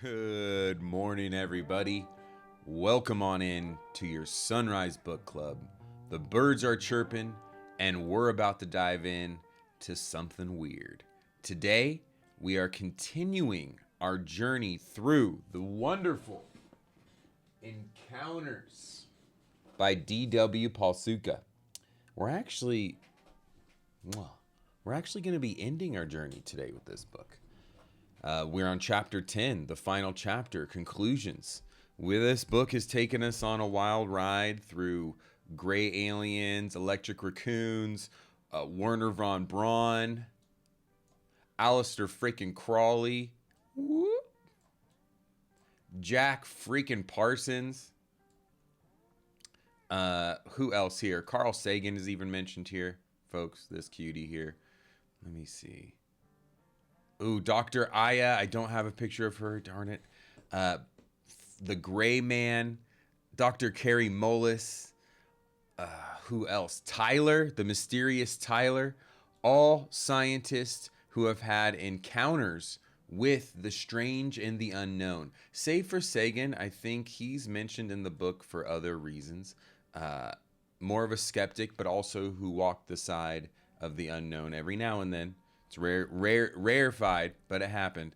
Good morning, everybody. Welcome on in to your Sunrise Book Club. The birds are chirping, and we're about to dive in to something weird. Today, we are continuing our journey through the wonderful Encounters by DW Pasulka. We're actually going to be ending our journey today with this book. We're on chapter 10, the final chapter, conclusions. This book has taken us on a wild ride through gray aliens, electric raccoons, Werner von Braun, Alistair freaking Crawley, Jack freaking Parsons. Who else here? Carl Sagan is even mentioned here, folks. This cutie here. Let me see. Ooh, Dr. Aya. I don't have a picture of her. Darn it. The Gray Man. Dr. Carrie Mullis. Who else? Tyler, the mysterious Tyler. All scientists who have had encounters with the strange and the unknown. Save for Sagan, I think he's mentioned in the book for other reasons. More of a skeptic, but also who walked the side of the unknown every now and then. It's rarefied, but it happened.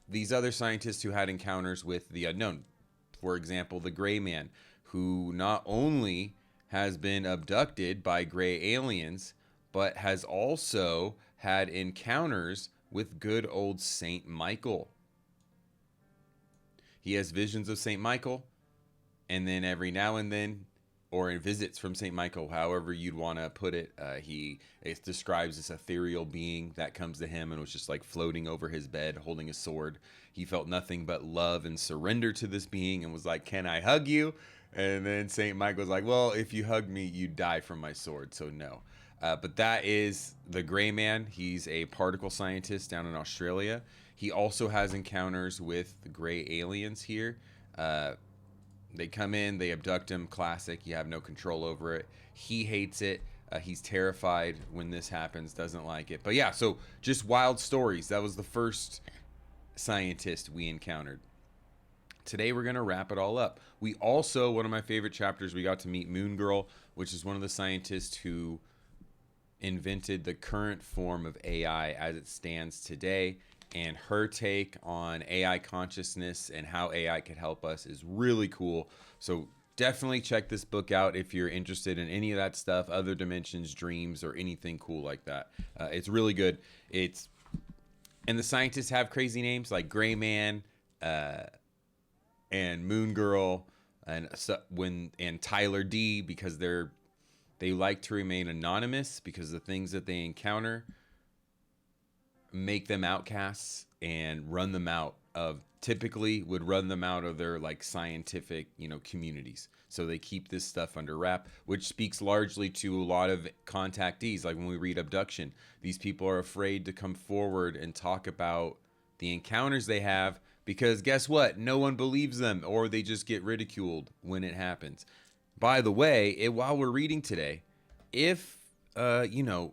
These other scientists who had encounters with the unknown. For example, the Gray Man, who not only has been abducted by gray aliens, but has also had encounters with good old Saint Michael. He has visions of Saint Michael, and then every now and then, or in visits from St. Michael, however you'd want to put it. It describes this ethereal being that comes to him and was just like floating over his bed, holding a sword. He felt nothing but love and surrender to this being and was like, "Can I hug you?" And then St. Michael's like, "Well, if you hug me, you die from my sword, so no." But that is the Gray Man. He's a particle scientist down in Australia. He also has encounters with the gray aliens here. They come in, they abduct him, classic. You have no control over it. He hates it. He's terrified when this happens, doesn't like it. But yeah, so just wild stories. That was the first scientist we encountered. Today we're going to wrap it all up. We also, one of my favorite chapters, we got to meet Moon Girl, which is one of the scientists who invented the current form of AI as it stands today. And her take on AI consciousness and how AI could help us is really cool. So definitely check this book out if you're interested in any of that stuff, other dimensions, dreams, or anything cool like that. It's really good. And the scientists have crazy names like Gray Man and Moon Girl and Tyler D, because they like to remain anonymous because the things that they encounter make them outcasts and run them out of their like scientific, communities. So they keep this stuff under wrap, which speaks largely to a lot of contactees. Like when we read abduction, these people are afraid to come forward and talk about the encounters they have because guess what? No one believes them, or they just get ridiculed when it happens. By the way, while we're reading today, if the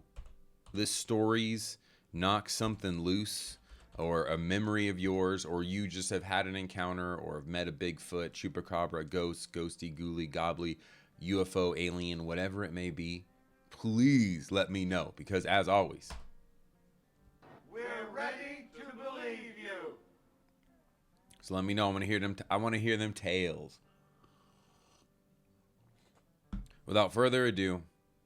stories knock something loose, or a memory of yours, or you just have had an encounter or have met a Bigfoot, chupacabra, ghost, ghosty, ghoulie, gobbly, UFO, alien, whatever it may be, please let me know, because as always, we're ready to believe you. So let me know. I want to hear them tales. Without further ado,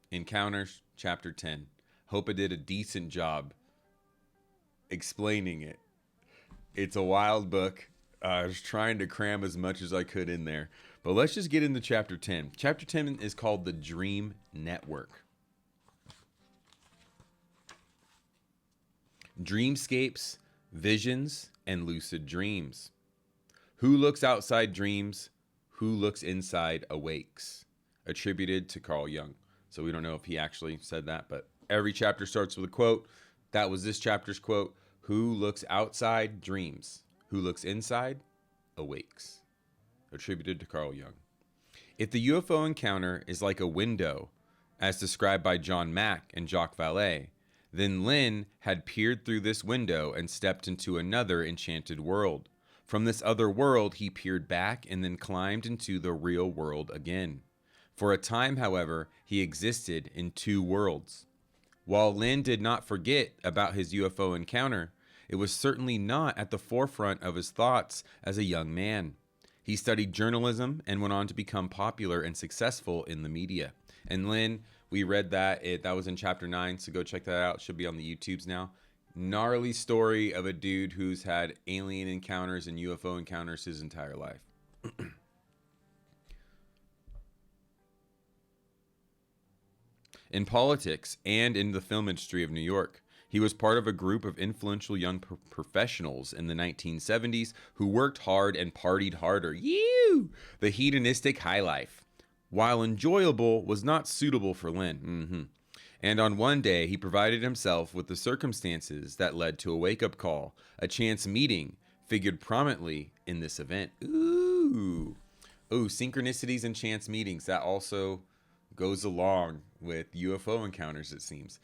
Encounters, Chapter 10. Hope I did a decent job explaining it. It's a wild book. I was trying to cram as much as I could in there. But let's just get into Chapter 10. Chapter 10 is called The Dream Network. Dreamscapes, visions, and lucid dreams. Who looks outside dreams? Who looks inside awakes? Attributed to Carl Jung. So we don't know if he actually said that, but every chapter starts with a quote. That was this chapter's quote. Who looks outside dreams. Who looks inside awakes. Attributed to Carl Jung. If the UFO encounter is like a window, as described by John Mack and Jacques Vallée, then Lynn had peered through this window and stepped into another enchanted world. From this other world, he peered back and then climbed into the real world again. For a time, however, he existed in two worlds. While Lin did not forget about his UFO encounter, it was certainly not at the forefront of his thoughts as a young man. He studied journalism and went on to become popular and successful in the media. And Lin, we read that was in chapter 9, so go check that out. It should be on the YouTubes now. Gnarly story of a dude who's had alien encounters and UFO encounters his entire life. In politics and in the film industry of New York, he was part of a group of influential young professionals in the 1970s who worked hard and partied harder. The hedonistic high life, while enjoyable, was not suitable for Lin. And on one day, he provided himself with the circumstances that led to a wake-up call. A chance meeting figured prominently in this event. Ooh, synchronicities and chance meetings. That also goes along with UFO encounters, it seems.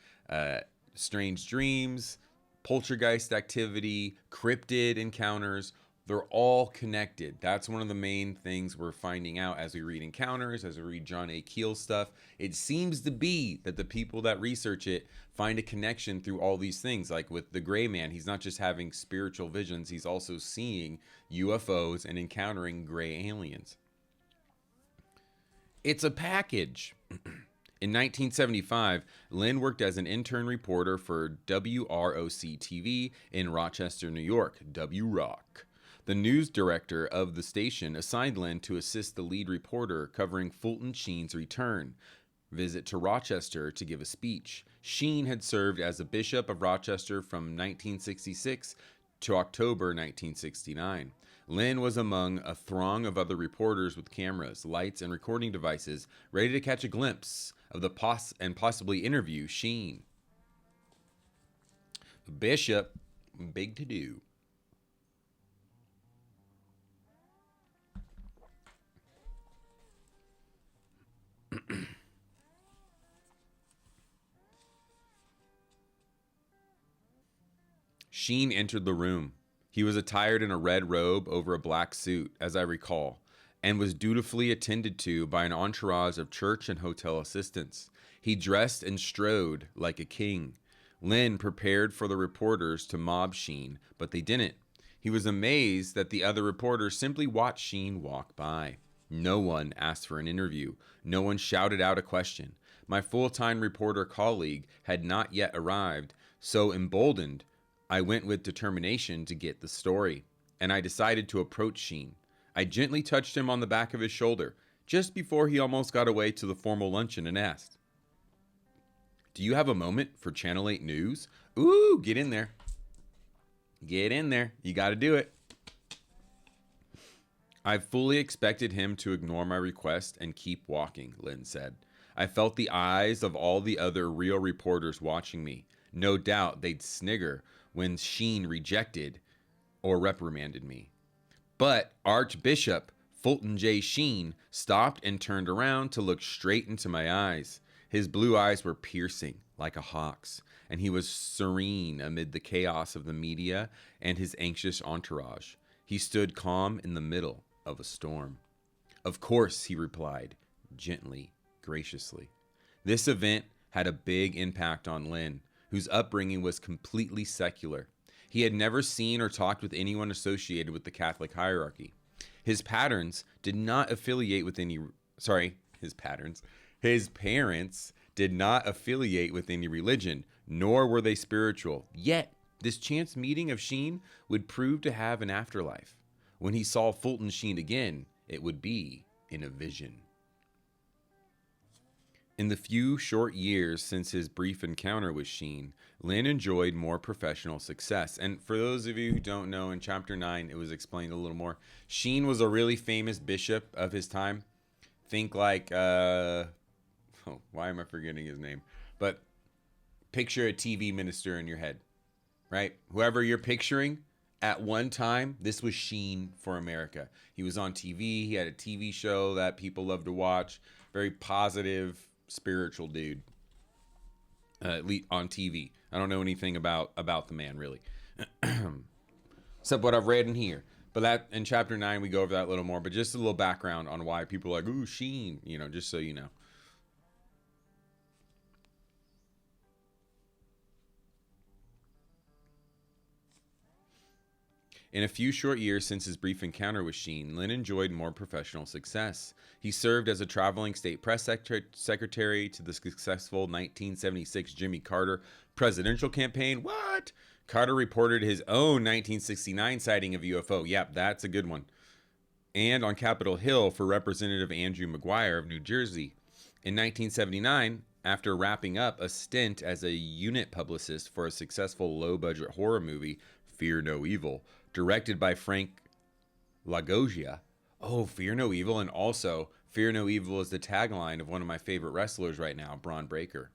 Strange dreams, poltergeist activity, cryptid encounters, they're all connected. That's one of the main things we're finding out as we read encounters, as we read John A. Keel's stuff. It seems to be that the people that research it find a connection through all these things. Like with the gray man, he's not just having spiritual visions, he's also seeing UFOs and encountering gray aliens. It's a package. In 1975, Lin worked as an intern reporter for WROC TV in Rochester, New York, W-Rock. The news director of the station assigned Lin to assist the lead reporter covering Fulton Sheen's return visit to Rochester to give a speech. Sheen had served as a bishop of Rochester from 1966 to October 1969. Lin was among a throng of other reporters with cameras, lights, and recording devices ready to catch a glimpse of the and possibly interview Sheen. Bishop, big to do. Sheen entered the room. He was attired in a red robe over a black suit, as I recall, and was dutifully attended to by an entourage of church and hotel assistants. He dressed and strode like a king. Lin prepared for the reporters to mob Sheen, but they didn't. He was amazed that the other reporters simply watched Sheen walk by. No one asked for an interview. No one shouted out a question. My full-time reporter colleague had not yet arrived, so emboldened, I went with determination to get the story, and I decided to approach Sheen. I gently touched him on the back of his shoulder, just before he almost got away to the formal luncheon, and asked, "Do you have a moment for Channel 8 News?" Ooh, get in there. Get in there. You got to do it. I fully expected him to ignore my request and keep walking, Lin said. I felt the eyes of all the other real reporters watching me. No doubt they'd snigger when Sheen rejected or reprimanded me. But Archbishop Fulton J. Sheen stopped and turned around to look straight into my eyes. His blue eyes were piercing like a hawk's, and he was serene amid the chaos of the media and his anxious entourage. He stood calm in the middle of a storm. "Of course," he replied, gently, graciously. This event had a big impact on Lin, whose upbringing was completely secular. He had never seen or talked with anyone associated with the Catholic hierarchy. His parents did not affiliate with any religion, nor were they spiritual. Yet, this chance meeting of Sheen would prove to have an afterlife. When he saw Fulton Sheen again, it would be in a vision. In the few short years since his brief encounter with Sheen, Lin enjoyed more professional success. And for those of you who don't know, in Chapter 9, it was explained a little more. Sheen was a really famous bishop of his time. Think like, why am I forgetting his name? But picture a TV minister in your head, right? Whoever you're picturing, at one time, this was Sheen for America. He was on TV. He had a TV show that people love to watch. Very positive, spiritual dude, at least on TV. I don't know anything about the man, really, except what I've read in here. But that in chapter 9 we go over that a little more, but just a little background on why people are like, ooh, Sheen, you know, just so you know. In a few short years since his brief encounter with Sheen, Lynn enjoyed more professional success. He served as a traveling state press secretary to the successful 1976 Jimmy Carter presidential campaign. What? Carter reported his own 1969 sighting of UFO. Yep, that's a good one. And on Capitol Hill for Representative Andrew Maguire of New Jersey. In 1979, after wrapping up a stint as a unit publicist for a successful low-budget horror movie, Fear No Evil, directed by Frank Lagoggia. Oh, Fear No Evil, and also Fear No Evil is the tagline of one of my favorite wrestlers right now, Braun Breaker.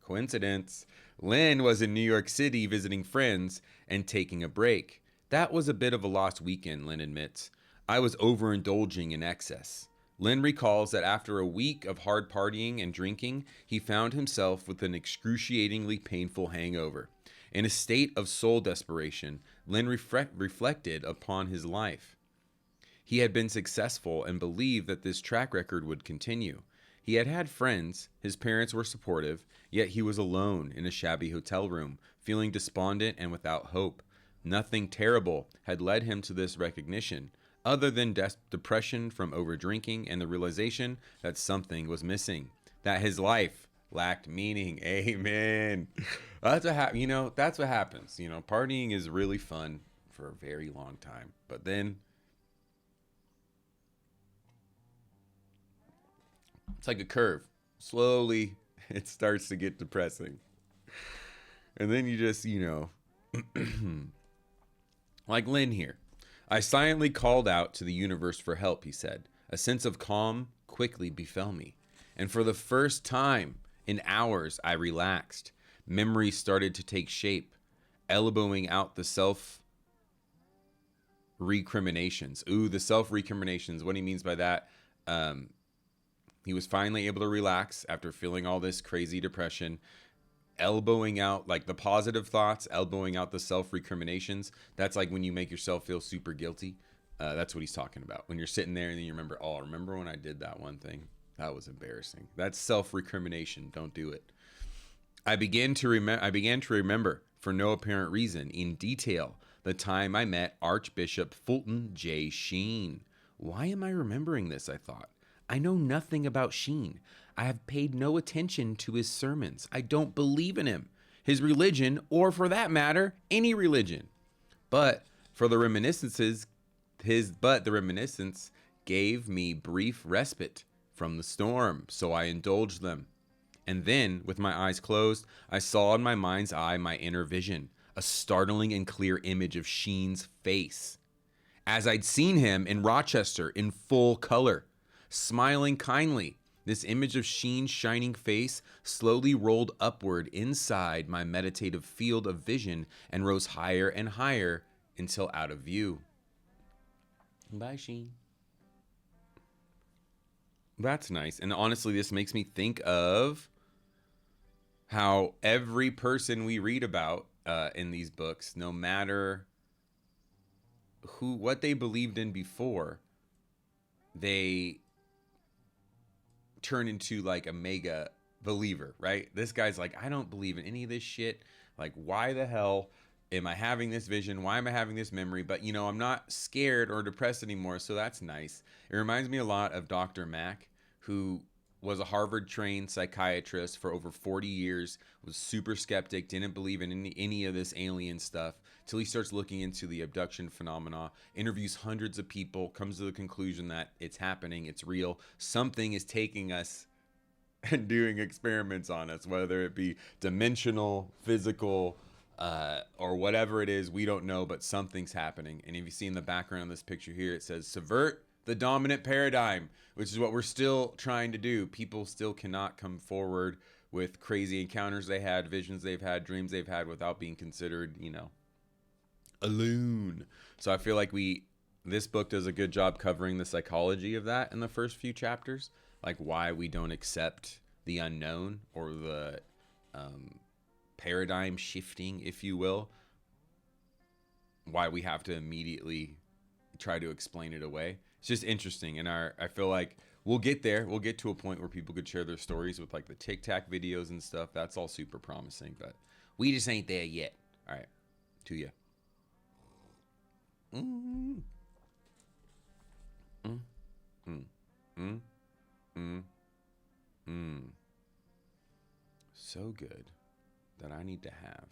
Coincidence. Lynn was in New York City visiting friends and taking a break. That was a bit of a lost weekend, Lynn admits. I was overindulging in excess. Lynn recalls that after a week of hard partying and drinking, he found himself with an excruciatingly painful hangover. In a state of soul desperation, Lynn reflected upon his life. He had been successful and believed that this track record would continue. He had had friends, his parents were supportive, yet he was alone in a shabby hotel room, feeling despondent and without hope. Nothing terrible had led him to this recognition, other than depression from overdrinking and the realization that something was missing, that his life lacked meaning. Amen. That's what that's what happens. You know, partying is really fun for a very long time, but then it's like a curve. Slowly, it starts to get depressing, and then you just, like Lynn here. I silently called out to the universe for help, he said. A sense of calm quickly befell me, and for the first time in hours, I relaxed. Memories started to take shape, elbowing out the self-recriminations. Ooh, the self-recriminations. What he means by that, he was finally able to relax after feeling all this crazy depression, elbowing out like the positive thoughts, elbowing out the self-recriminations. That's like when you make yourself feel super guilty. That's what he's talking about. When you're sitting there and then you remember, oh, remember when I did that one thing? That was embarrassing. That's self-recrimination. Don't do it. I began to remember, for no apparent reason, in detail, the time I met Archbishop Fulton J. Sheen. Why am I remembering this, I thought. I know nothing about Sheen. I have paid no attention to his sermons. I don't believe in him, his religion, or for that matter, any religion. But the reminiscence gave me brief respite from the storm, so I indulged them. And then, with my eyes closed, I saw in my mind's eye my inner vision, a startling and clear image of Sheen's face, as I'd seen him in Rochester in full color, smiling kindly. This image of Sheen's shining face slowly rolled upward inside my meditative field of vision and rose higher and higher until out of view. Bye, Sheen. That's nice. And honestly, this makes me think of how every person we read about in these books, no matter what they believed in before, they turn into like a mega believer, right? This guy's like, I don't believe in any of this shit. Like, why the hell am I having this vision? Why am I having this memory? But, I'm not scared or depressed anymore, so that's nice. It reminds me a lot of Dr. Mack, who was a Harvard-trained psychiatrist for over 40 years, was super skeptic, didn't believe in any of this alien stuff, till he starts looking into the abduction phenomena, interviews hundreds of people, comes to the conclusion that it's happening, it's real, something is taking us and doing experiments on us, whether it be dimensional, physical, or whatever it is, we don't know, but something's happening. And if you see in the background of this picture here, it says, subvert the dominant paradigm, which is what we're still trying to do. People still cannot come forward with crazy encounters they had, visions they've had, dreams they've had without being considered, a loon. So I feel like this book does a good job covering the psychology of that in the first few chapters, like why we don't accept the unknown or the paradigm shifting, if you will. why we have to immediately try to explain it away. It's just interesting. And I feel like we'll get there. We'll get to a point where people could share their stories with like the Tic Tac videos and stuff. That's all super promising, but we just ain't there yet. All right, to you. Mm, mm, mm, mm, mm, mm. So good that I need to have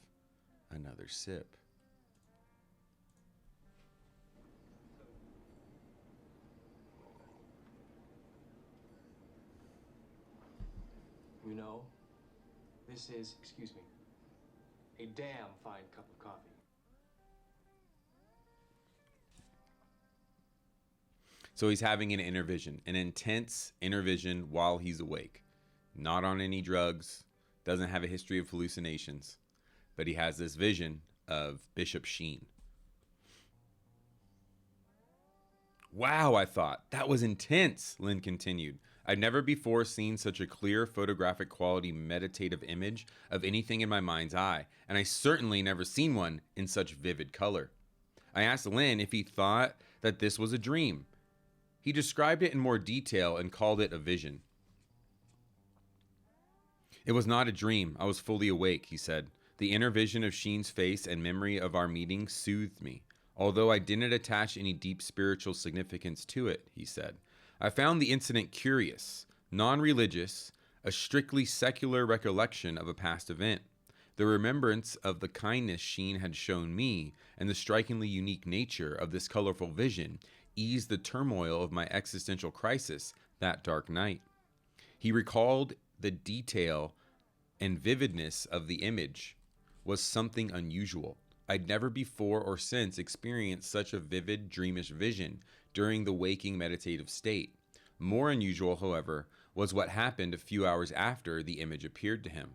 another sip. You know, this is, excuse me, a damn fine cup of coffee. So he's having an inner vision, an intense inner vision while he's awake. Not on any drugs, doesn't have a history of hallucinations, but he has this vision of Bishop Sheen. Wow, I thought. That was intense, Lynn continued. I'd never before seen such a clear photographic quality meditative image of anything in my mind's eye, and I certainly never seen one in such vivid color. I asked Lynn if he thought that this was a dream. He described it in more detail and called it a vision. It was not a dream. I was fully awake, he said. The inner vision of Sheen's face and memory of our meeting soothed me, although I didn't attach any deep spiritual significance to it, he said. I found the incident curious, non-religious, a strictly secular recollection of a past event. The remembrance of the kindness Sheen had shown me and the strikingly unique nature of this colorful vision eased the turmoil of my existential crisis that dark night. He recalled the detail and vividness of the image was something unusual. I'd never before or since experienced such a vivid, dreamish vision during the waking meditative state. More unusual, however, was what happened a few hours after the image appeared to him.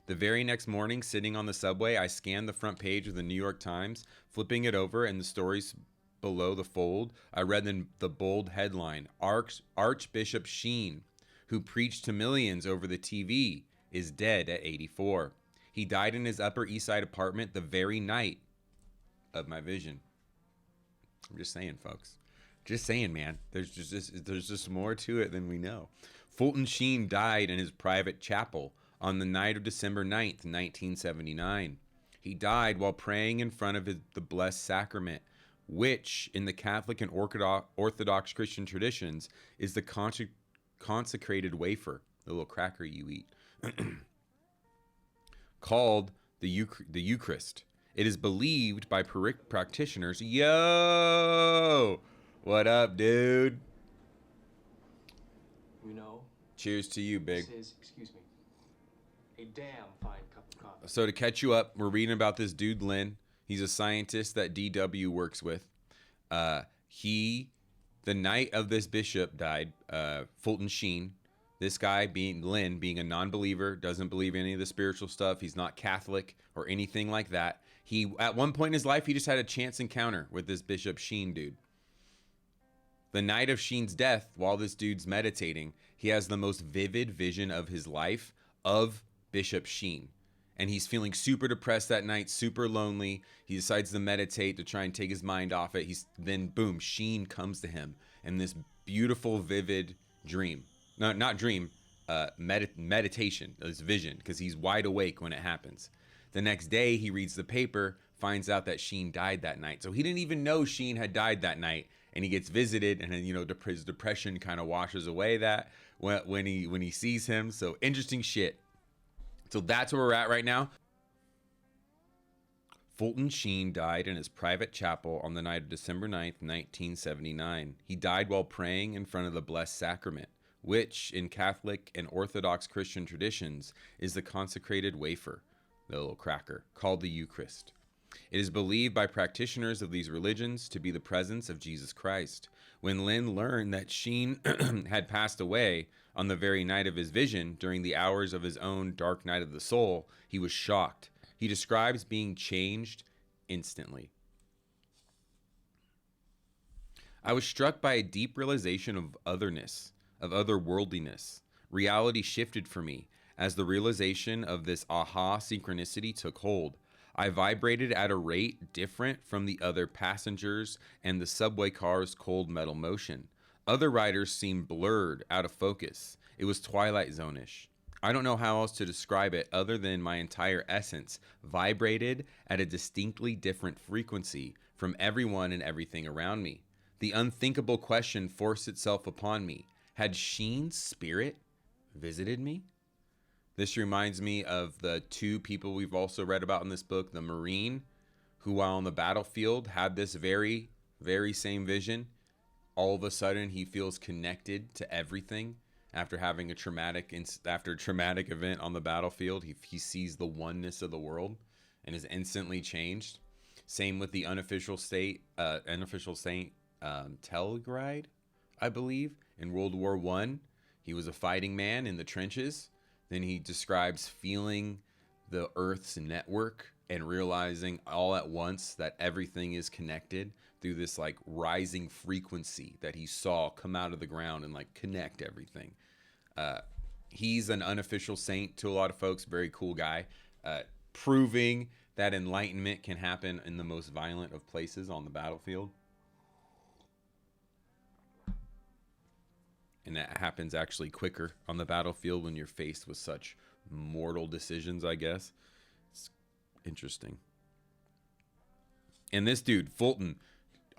The very next morning, sitting on the subway, I scanned the front page of the New York Times, flipping it over, and the stories below the fold, I read the bold headline, Archbishop Sheen, who preached to millions over the TV, is dead at 84. He died in his Upper East Side apartment the very night of my vision. I'm just saying, folks. Just saying, man. There's just more to it than we know. Fulton Sheen died in his private chapel on the night of December 9th, 1979. He died while praying in front of the Blessed Sacrament, which in the Catholic and Orthodox Christian traditions is the consecrated wafer, the little cracker you eat, called the Eucharist. It is believed by practitioners. Yo! What up, dude? You know, Cheers to you, big. this is, excuse me, a damn fine cup of coffee. So to catch you up, we're reading about this dude, Lynn. He's a scientist that DW works with. The night of this bishop died, Fulton Sheen. This guy, Lynn, being a non-believer, doesn't believe any of the spiritual stuff. He's not Catholic or anything like that. At one point in his life, he just had a chance encounter with this Bishop Sheen dude. The night of Sheen's death, while this dude's meditating, he has the most vivid vision of his life of Bishop Sheen. And he's feeling super depressed that night, super lonely. He decides to meditate to try and take his mind off it. Then boom, Sheen comes to him in this beautiful, vivid dream. No, not dream, meditation, this vision, because he's wide awake when it happens. The next day, he reads the paper, finds out that Sheen died that night. So he didn't even know Sheen had died that night. And he gets visited, and then, his depression kind of washes away that when he sees him. So interesting shit. So that's where we're at right now. Fulton Sheen died in his private chapel on the night of December 9th, 1979. He died while praying in front of the Blessed Sacrament, which in Catholic and Orthodox Christian traditions is the consecrated wafer, the little cracker, called the Eucharist. It is believed by practitioners of these religions to be the presence of Jesus Christ. When Lynn learned that Sheen had passed away on the very night of his vision during the hours of his own dark night of the soul, he was shocked. He describes being changed instantly. I was struck by a deep realization of otherness, of otherworldliness. Reality shifted for me as the realization of this aha synchronicity took hold. I vibrated at a rate different from the other passengers and the subway car's cold metal motion. Other riders seemed blurred, out of focus. It was Twilight Zone-ish. I don't know how else to describe it other than my entire essence vibrated at a distinctly different frequency from everyone and everything around me. The unthinkable question forced itself upon me. Had Sheen's spirit visited me? This reminds me of the two people we've also read about in this book, the Marine, who while on the battlefield had this very, very same vision. All of a sudden, he feels connected to everything after having a traumatic event on the battlefield. He sees the oneness of the world and is instantly changed. Same with the unofficial saint Telgride, I believe, in World War I. He was a fighting man in the trenches. Then he describes feeling the Earth's network and realizing all at once that everything is connected through this like rising frequency that he saw come out of the ground and like connect everything. He's an unofficial saint to a lot of folks. Very cool guy, proving that enlightenment can happen in the most violent of places, on the battlefield. And that happens actually quicker on the battlefield when you're faced with such mortal decisions, I guess. It's interesting. And this dude, Fulton,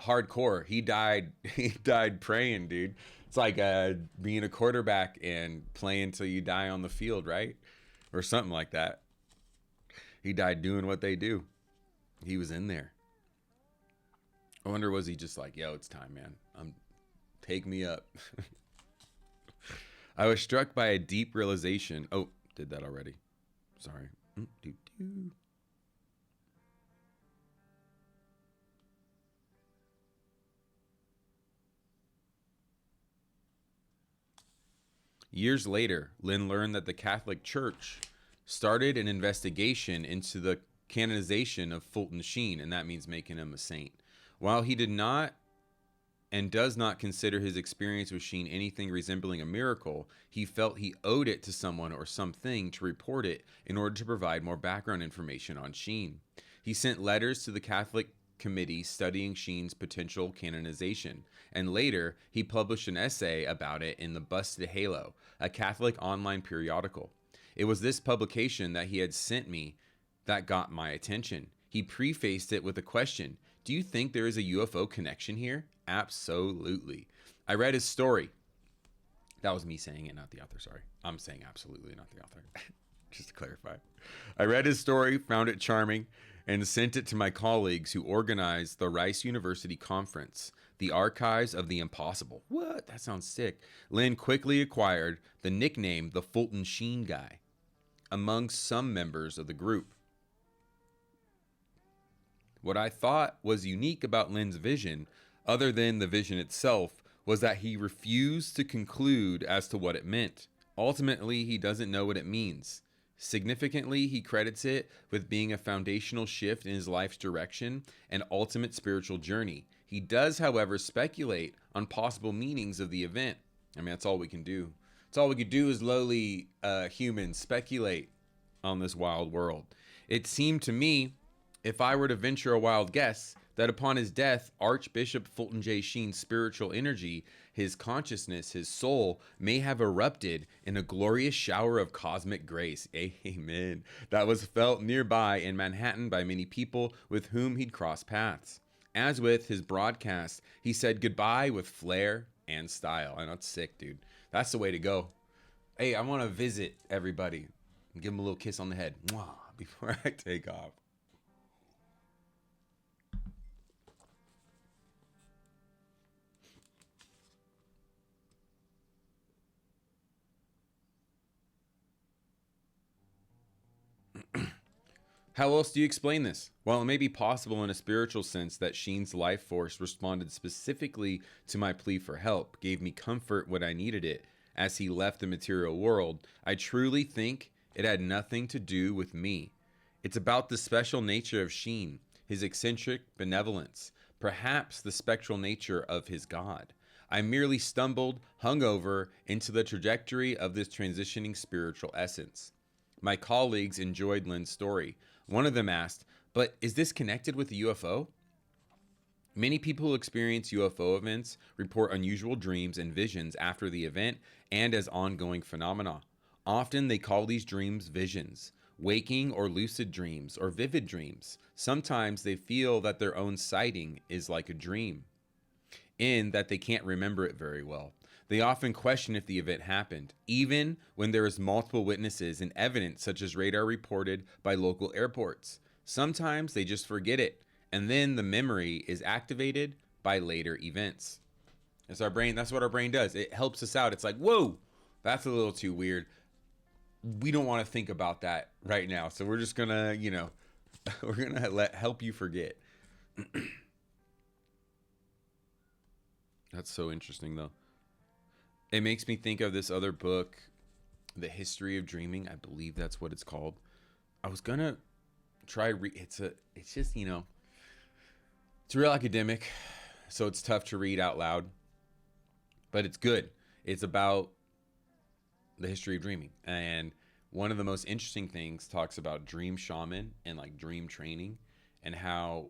hardcore. He died praying, dude. It's like being a quarterback and playing till you die on the field, right? Or something like that. He died doing what they do. He was in there. I wonder, was he just like, yo, it's time, man. Take me up. I was struck by a deep realization. Oh, did that already. Sorry. Years later, Lynn learned that the Catholic Church started an investigation into the canonization of Fulton Sheen, and that means making him a saint. While he did not and does not consider his experience with Sheen anything resembling a miracle, he felt he owed it to someone or something to report it in order to provide more background information on Sheen. He sent letters to the Catholic committee studying Sheen's potential canonization, and later he published an essay about it in the Busted Halo, a Catholic online periodical. It was this publication that he had sent me that got my attention. He prefaced it with a question: do you think there is a UFO connection here? Absolutely. I read his story. That was me saying it, not the author. Sorry. I'm saying absolutely, not the author. Just to clarify. I read his story, found it charming, and sent it to my colleagues who organized the Rice University Conference, the Archives of the Impossible. What? That sounds sick. Lynn quickly acquired the nickname the Fulton Sheen Guy among some members of the group. What I thought was unique about Lynn's vision, other than the vision itself, was that he refused to conclude as to what it meant. Ultimately, he doesn't know what it means. Significantly, he credits it with being a foundational shift in his life's direction and ultimate spiritual journey. He does, however, speculate on possible meanings of the event. I mean, that's all we can do. That's all we could do as lowly humans, speculate on this wild world. It seemed to me, if I were to venture a wild guess, that upon his death, Archbishop Fulton J. Sheen's spiritual energy, his consciousness, his soul, may have erupted in a glorious shower of cosmic grace. Amen. That was felt nearby in Manhattan by many people with whom he'd crossed paths. As with his broadcast, he said goodbye with flair and style. I know, it's sick, dude. That's the way to go. Hey, I want to visit everybody and give them a little kiss on the head. Mwah, before I take off. How else do you explain this? While it may be possible in a spiritual sense that Sheen's life force responded specifically to my plea for help, gave me comfort when I needed it as he left the material world, I truly think it had nothing to do with me. It's about the special nature of Sheen, his eccentric benevolence, perhaps the spectral nature of his God. I merely stumbled, hungover, into the trajectory of this transitioning spiritual essence. My colleagues enjoyed Lynn's story. One of them asked, But is this connected with the UFO? Many people who experience UFO events report unusual dreams and visions after the event and as ongoing phenomena. Often they call these dreams visions, waking or lucid dreams, or vivid dreams. Sometimes they feel that their own sighting is like a dream, in that they can't remember it very well. They often question if the event happened, even when there is multiple witnesses and evidence such as radar reported by local airports. Sometimes they just forget it, and then the memory is activated by later events. It's our brain, that's what our brain does. It helps us out. It's like, whoa, that's a little too weird. We don't want to think about that right now. So we're just gonna, we're gonna help you forget. That's so interesting though. It makes me think of this other book, The History of Dreaming. I believe that's what it's called. I was gonna try it's just, it's real academic, so it's tough to read out loud, but it's good. It's about the history of dreaming, and one of the most interesting things talks about dream shaman and like dream training, and how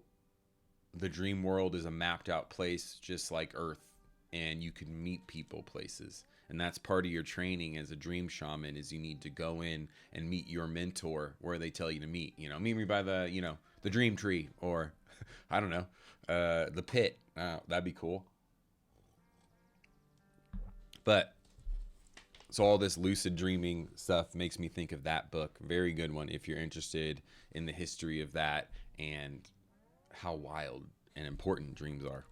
the dream world is a mapped out place just like Earth, and you can meet people places, and that's part of your training as a dream shaman. Is you need to go in and meet your mentor where they tell you to meet. Meet me by the the dream tree, or I don't know, the pit. That'd be cool. But so all this lucid dreaming stuff makes me think of that book. Very good one if you're interested in the history of that and how wild and important dreams are.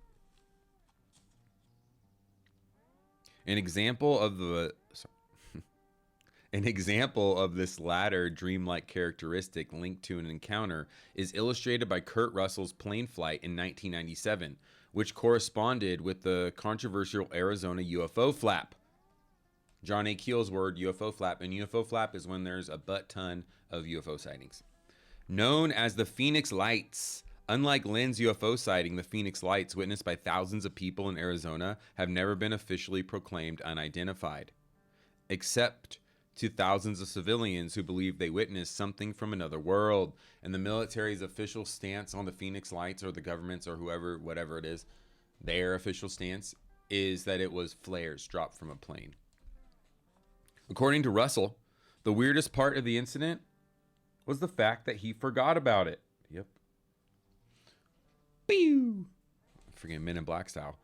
An example of this latter dreamlike characteristic linked to an encounter is illustrated by Kurt Russell's plane flight in 1997, which corresponded with the controversial Arizona UFO flap. John A. Keel's word, UFO flap, and UFO flap is when there's a butt ton of UFO sightings. Known as the Phoenix Lights, unlike Lynn's UFO sighting, the Phoenix Lights, witnessed by thousands of people in Arizona, have never been officially proclaimed unidentified, except to thousands of civilians who believe they witnessed something from another world. And the military's official stance on the Phoenix Lights, or the government's, or whoever, whatever it is, their official stance is that it was flares dropped from a plane. According to Russell, the weirdest part of the incident was the fact that he forgot about it. Yep. Pew! Freaking Men in Black style.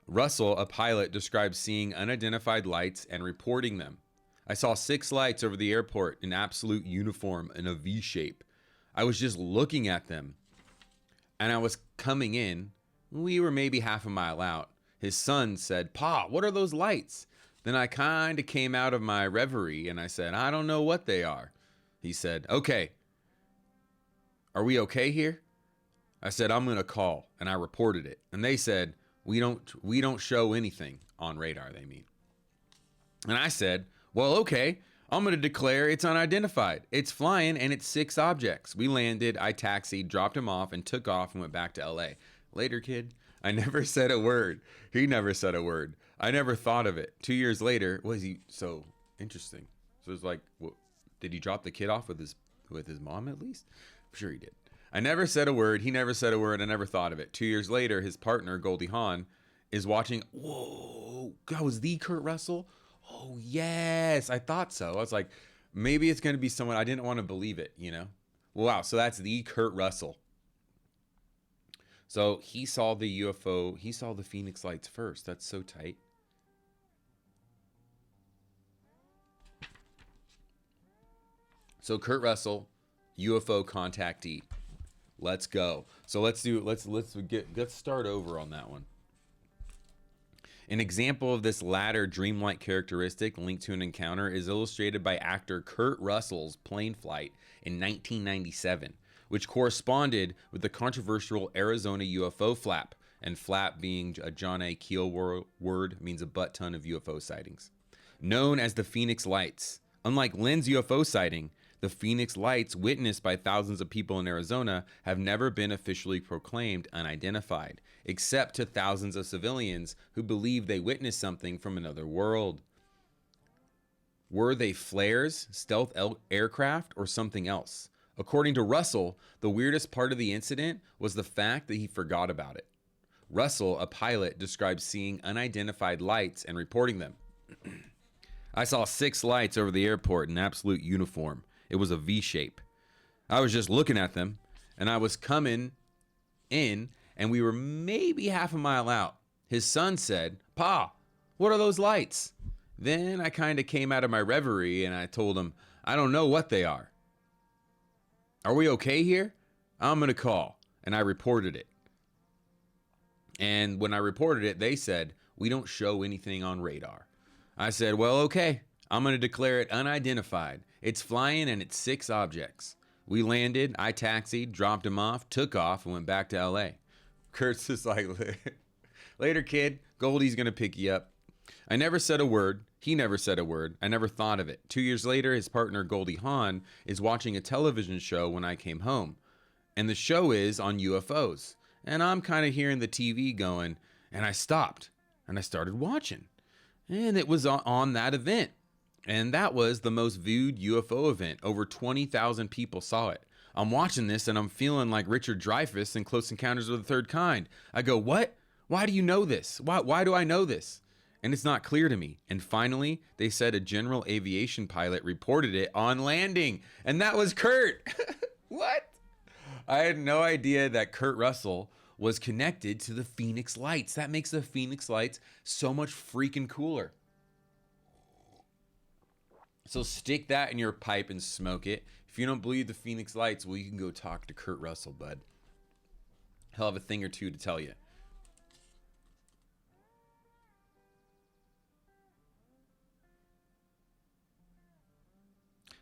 Russell, a pilot, describes seeing unidentified lights and reporting them. I saw 6 lights over the airport in absolute uniform in a V shape. I was just looking at them, and I was coming in. We were maybe half a mile out. His son said, "Pa, what are those lights?" Then I kind of came out of my reverie and I said, "I don't know what they are." He said, "Okay, are we okay here?" I said, "I'm going to call," and I reported it. And they said, we don't show anything on radar, they mean. And I said, "Well, okay, I'm going to declare it's unidentified. It's flying and it's 6 objects." We landed, I taxied, dropped him off, and took off and went back to LA. Later, kid, I never said a word. He never said a word. I never thought of it. 2 years later, was he so interesting? So it's like, what, did he drop the kid off with his mom at least? I'm sure he did. I never said a word. He never said a word. I never thought of it. 2 years later, his partner, Goldie Hawn, is watching. Whoa, that was the Kurt Russell? Oh, yes. I thought so. I was like, maybe it's going to be someone. I didn't want to believe it, Wow, so that's the Kurt Russell. So he saw the UFO. He saw the Phoenix Lights first. That's so tight. So Kurt Russell, UFO contactee. Let's go. So let's start over on that one. An example of this latter dreamlike characteristic linked to an encounter is illustrated by actor Kurt Russell's plane flight in 1997, which corresponded with the controversial Arizona UFO flap, and flap being a John A. Keel word means a butt ton of UFO sightings. Known as the Phoenix Lights, unlike Lynn's UFO sighting, the Phoenix Lights, witnessed by thousands of people in Arizona, have never been officially proclaimed unidentified, except to thousands of civilians who believe they witnessed something from another world. Were they flares, stealth aircraft, or something else? According to Russell, the weirdest part of the incident was the fact that he forgot about it. Russell, a pilot, described seeing unidentified lights and reporting them. I saw 6 lights over the airport in absolute uniform. It was a V shape. I was just looking at them, and I was coming in, and we were maybe half a mile out. His son said, "Pa, what are those lights?" Then I kind of came out of my reverie, and I told him, "I don't know what they are." "Are we okay here?" "I'm going to call." And I reported it. And when I reported it, they said, "We don't show anything on radar." I said, "Well, okay. I'm going to declare it unidentified. It's flying and it's 6 objects." We landed, I taxied, dropped him off, took off, and went back to LA. Kurt's just like, "Later, kid. Goldie's going to pick you up." I never said a word. He never said a word. I never thought of it. 2 years later, his partner, Goldie Hawn, is watching a television show when I came home. And the show is on UFOs. And I'm kind of hearing the TV going, and I stopped, and I started watching. And it was on that event. And that was the most viewed UFO event. Over 20,000 people saw it. I'm watching this, and I'm feeling like Richard Dreyfuss in Close Encounters of the Third Kind. I go, "What? Why do you know this? Why do I know this?" And it's not clear to me. And finally, they said a general aviation pilot reported it on landing. And that was Kurt. What? I had no idea that Kurt Russell was connected to the Phoenix Lights. That makes the Phoenix Lights so much freaking cooler. So stick that in your pipe and smoke it. If you don't believe the Phoenix Lights, well, you can go talk to Kurt Russell, bud. He'll have a thing or two to tell you.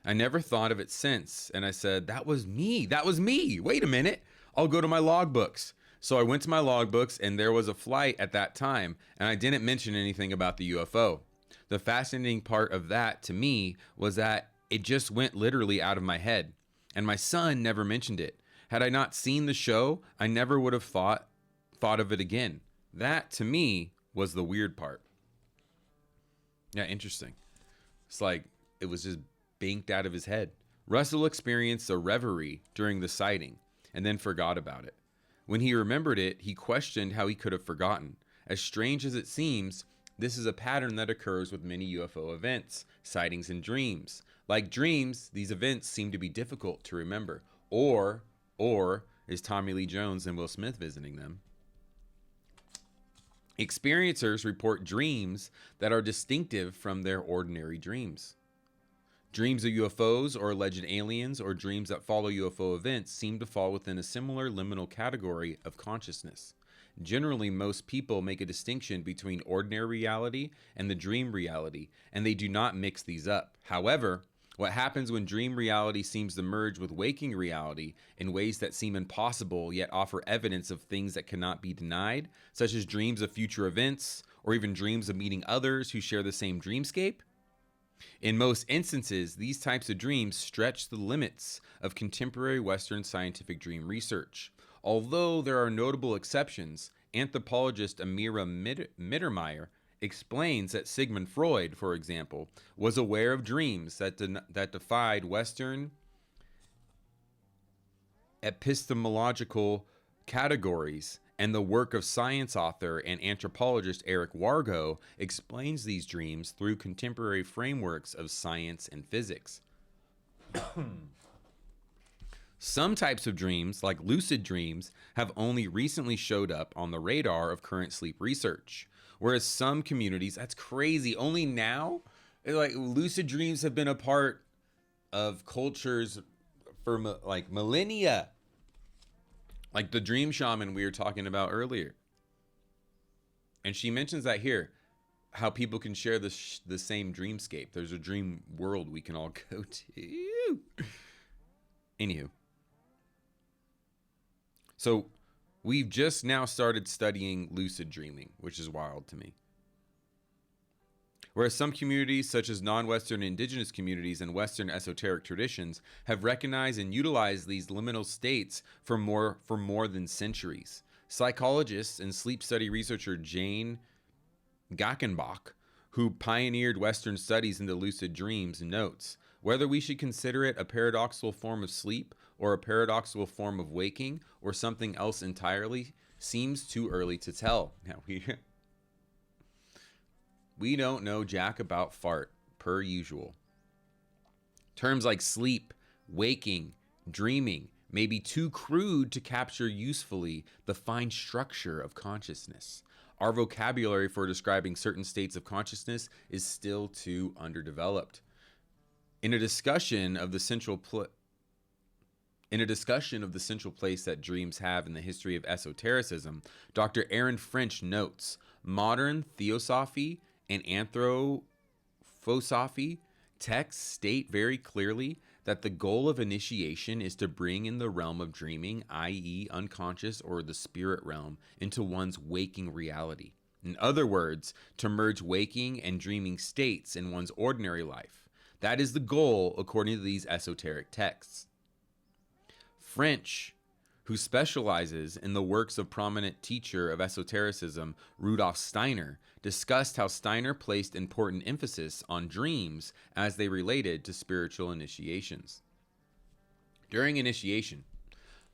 I never thought of it since, and I said, "That was me. That was me. Wait a minute. I'll go to my logbooks." So I went to my logbooks, and there was a flight at that time, and I didn't mention anything about the UFO. The fascinating part of that to me was that it just went literally out of my head, and my son never mentioned it. Had I not seen the show, I never would have thought of it again. That to me was the weird part. Yeah, interesting. It's like it was just banked out of his head. Russell experienced a reverie during the sighting and then forgot about it. When he remembered it, he questioned how he could have forgotten. As strange as it seems, this is a pattern that occurs with many UFO events, sightings, and dreams. Like dreams, these events seem to be difficult to remember. Or is Tommy Lee Jones and Will Smith visiting them? Experiencers report dreams that are distinctive from their ordinary dreams. Dreams of UFOs or alleged aliens or dreams that follow UFO events seem to fall within a similar liminal category of consciousness. Generally, most people make a distinction between ordinary reality and the dream reality, and they do not mix these up. However, what happens when dream reality seems to merge with waking reality in ways that seem impossible yet offer evidence of things that cannot be denied, such as dreams of future events or even dreams of meeting others who share the same dreamscape? In most instances, these types of dreams stretch the limits of contemporary Western scientific dream research. Although there are notable exceptions, anthropologist Amira Mittermeier explains that Sigmund Freud, for example, was aware of dreams that defied Western epistemological categories, and the work of science author and anthropologist Eric Wargo explains these dreams through contemporary frameworks of science and physics. Some types of dreams, like lucid dreams, have only recently showed up on the radar of current sleep research. Whereas some communities, that's crazy, only now? Like lucid dreams have been a part of cultures for like millennia. Like the dream shaman we were talking about earlier. And she mentions that here, how people can share the same dreamscape. There's a dream world we can all go to. Anywho. So we've just now started studying lucid dreaming, which is wild to me. Whereas some communities, such as non-Western indigenous communities and Western esoteric traditions, have recognized and utilized these liminal states for more than centuries. Psychologist and sleep study researcher Jane Gackenbach, who pioneered Western studies into lucid dreams, notes, whether we should consider it a paradoxical form of sleep or a paradoxical form of waking, or something else entirely, seems too early to tell. Now, we don't know jack about fart, per usual. Terms like sleep, waking, dreaming may be too crude to capture usefully the fine structure of consciousness. Our vocabulary for describing certain states of consciousness is still too underdeveloped. In a discussion of the central place that dreams have in the history of esotericism, Dr. Aaron French notes, modern theosophy and anthroposophy texts state very clearly that the goal of initiation is to bring in the realm of dreaming, i.e. unconscious or the spirit realm, into one's waking reality. In other words, to merge waking and dreaming states in one's ordinary life. That is the goal according to these esoteric texts. French, who specializes in the works of prominent teacher of esotericism Rudolf Steiner, discussed how Steiner placed important emphasis on dreams as they related to spiritual initiations. During initiation,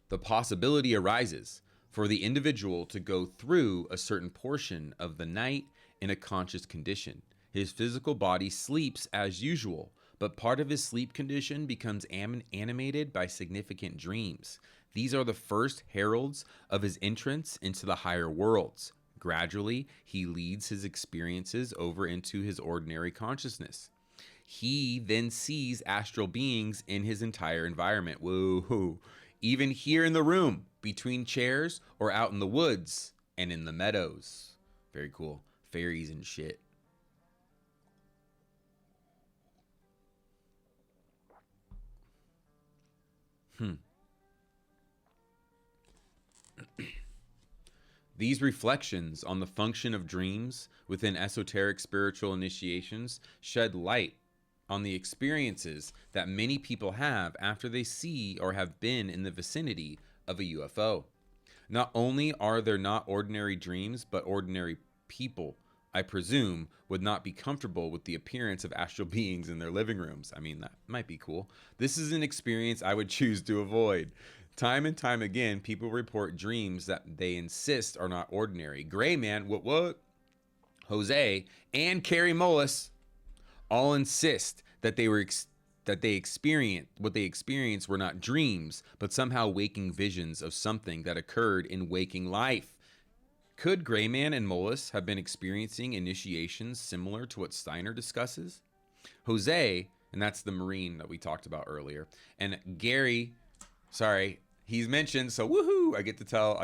the possibility arises for the individual to go through a certain portion of the night in a conscious condition. His physical body sleeps as usual, but part of his sleep condition becomes animated by significant dreams. These are the first heralds of his entrance into the higher worlds. Gradually, he leads his experiences over into his ordinary consciousness. He then sees astral beings in his entire environment. Whoa. Even here in the room, between chairs, or out in the woods and in the meadows. Very cool. Fairies and shit. These reflections on the function of dreams within esoteric spiritual initiations shed light on the experiences that many people have after they see or have been in the vicinity of a UFO. Not only are there not ordinary dreams, but ordinary people, I presume, would not be comfortable with the appearance of astral beings in their living rooms. I mean, that might be cool. This is an experience I would choose to avoid. Time and time again, people report dreams that they insist are not ordinary. Gray Man, what? Jose, and Carrie Mullis all insist that what they experienced were not dreams, but somehow waking visions of something that occurred in waking life. Could Grayman and Mullis have been experiencing initiations similar to what Steiner discusses? Jose, and that's the Marine that we talked about earlier, and Gary, he's mentioned, so woohoo! I get to tell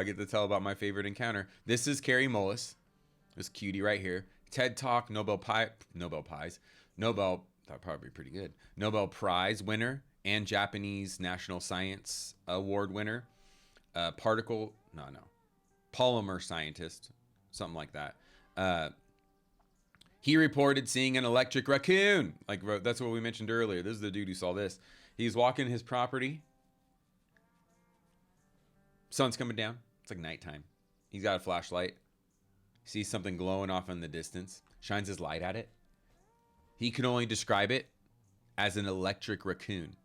about my favorite encounter. This is Carrie Mullis, this cutie right here. TED Talk, Nobel Prize, that'd probably be pretty good. Nobel Prize winner and Japanese National Science Award winner. Polymer scientist, something like that. He reported seeing an electric raccoon. Like, that's what we mentioned earlier. This is the dude who saw this. He's walking his property. Sun's coming down. It's like nighttime. He's got a flashlight. Sees something glowing off in the distance. Shines his light at it. He can only describe it as an electric raccoon.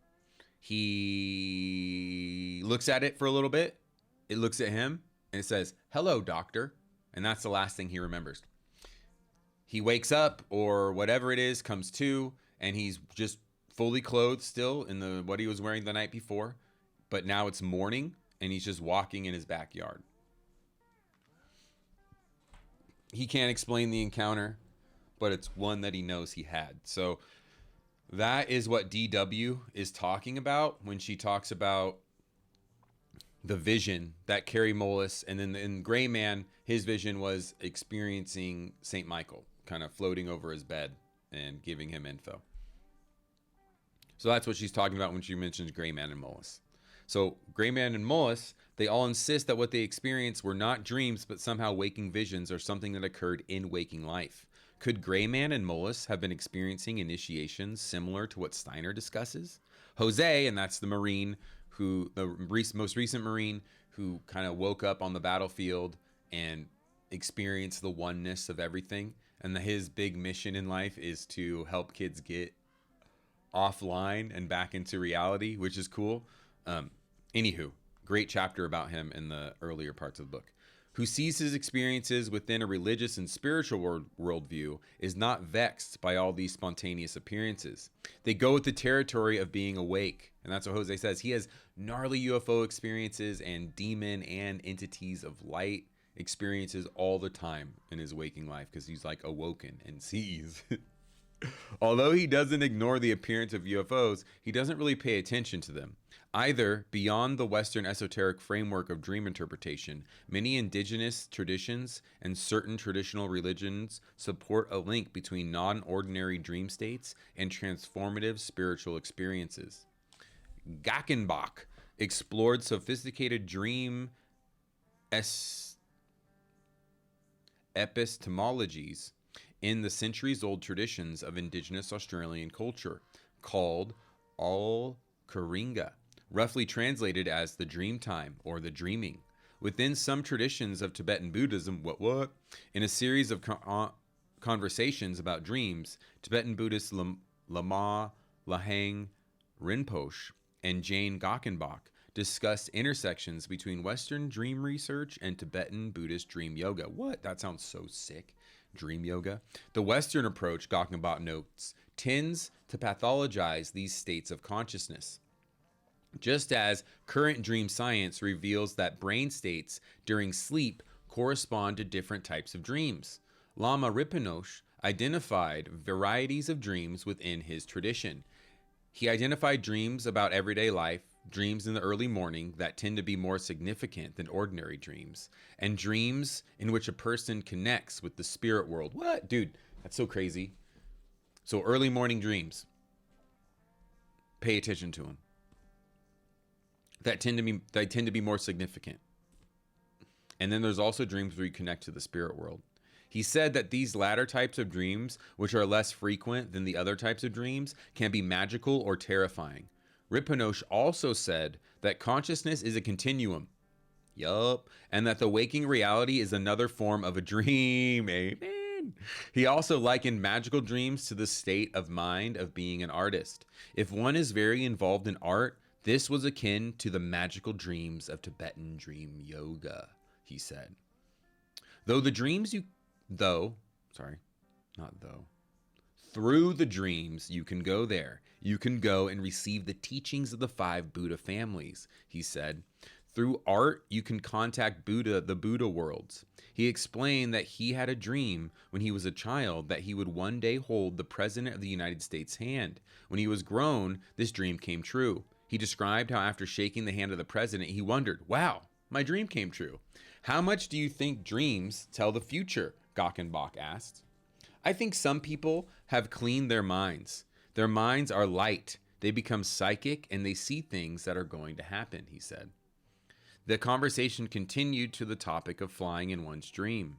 He looks at it for a little bit. It looks at him and it says, "Hello, doctor." And that's the last thing he remembers. He wakes up, or whatever it is, comes to, and he's just fully clothed still in what he was wearing the night before. But now it's morning and he's just walking in his backyard. He can't explain the encounter, but it's one that he knows he had. So that is what DW is talking about when she talks about the vision that Carrie Mullis, and then in Gray Man, his vision was experiencing St. Michael kind of floating over his bed and giving him info. So that's what she's talking about when she mentions Gray Man and Mullis. So Gray Man and Mullis, they all insist that what they experienced were not dreams, but somehow waking visions or something that occurred in waking life. Could Gray Man and Mullis have been experiencing initiations similar to what Steiner discusses? Jose, and that's the Marine most recent Marine who kind of woke up on the battlefield and experienced the oneness of everything. And his big mission in life is to help kids get offline and back into reality, which is cool. Anywho, great chapter about him in the earlier parts of the book. Who sees his experiences within a religious and spiritual worldview is not vexed by all these spontaneous appearances. They go with the territory of being awake. And that's what Jose says. He has gnarly UFO experiences and demon and entities of light experiences all the time in his waking life because he's like awoken and sees. Although he doesn't ignore the appearance of UFOs, he doesn't really pay attention to them. Either, beyond the Western esoteric framework of dream interpretation, many indigenous traditions and certain traditional religions support a link between non-ordinary dream states and transformative spiritual experiences. Gackenbach explored sophisticated dream epistemologies in the centuries-old traditions of indigenous Australian culture, called Al-Karinga, roughly translated as the dream time or the dreaming. Within some traditions of Tibetan Buddhism, in a series of conversations about dreams, Tibetan Buddhist Lama Lahang Rinpoche and Jane Gackenbach discussed intersections between Western dream research and Tibetan Buddhist dream yoga. What? That sounds so sick. Dream yoga. The Western approach, Gackenbach notes, tends to pathologize these states of consciousness. Just as current dream science reveals that brain states during sleep correspond to different types of dreams. Lama Rinpoche identified varieties of dreams within his tradition. He identified dreams about everyday life, dreams in the early morning that tend to be more significant than ordinary dreams, and dreams in which a person connects with the spirit world. What? Dude, that's so crazy. So early morning dreams. Pay attention to them. That tend to be more significant. And then there's also dreams where you connect to the spirit world. He said that these latter types of dreams, which are less frequent than the other types of dreams, can be magical or terrifying. Rinpoche also said that consciousness is a continuum. Yup. And that the waking reality is another form of a dream. Amen. He also likened magical dreams to the state of mind of being an artist. If one is very involved in art, this was akin to the magical dreams of Tibetan dream yoga, he said. Through the dreams you can go there. You can go and receive the teachings of the 5 Buddha families, he said. Through art, you can contact Buddha, the Buddha worlds. He explained that he had a dream when he was a child that he would one day hold the President of the United States' hand. When he was grown, this dream came true. He described how after shaking the hand of the president, he wondered, wow, my dream came true. How much do you think dreams tell the future? Gackenbach asked. I think some people have cleaned their minds. Their minds are light. They become psychic and they see things that are going to happen, he said. The conversation continued to the topic of flying in one's dream.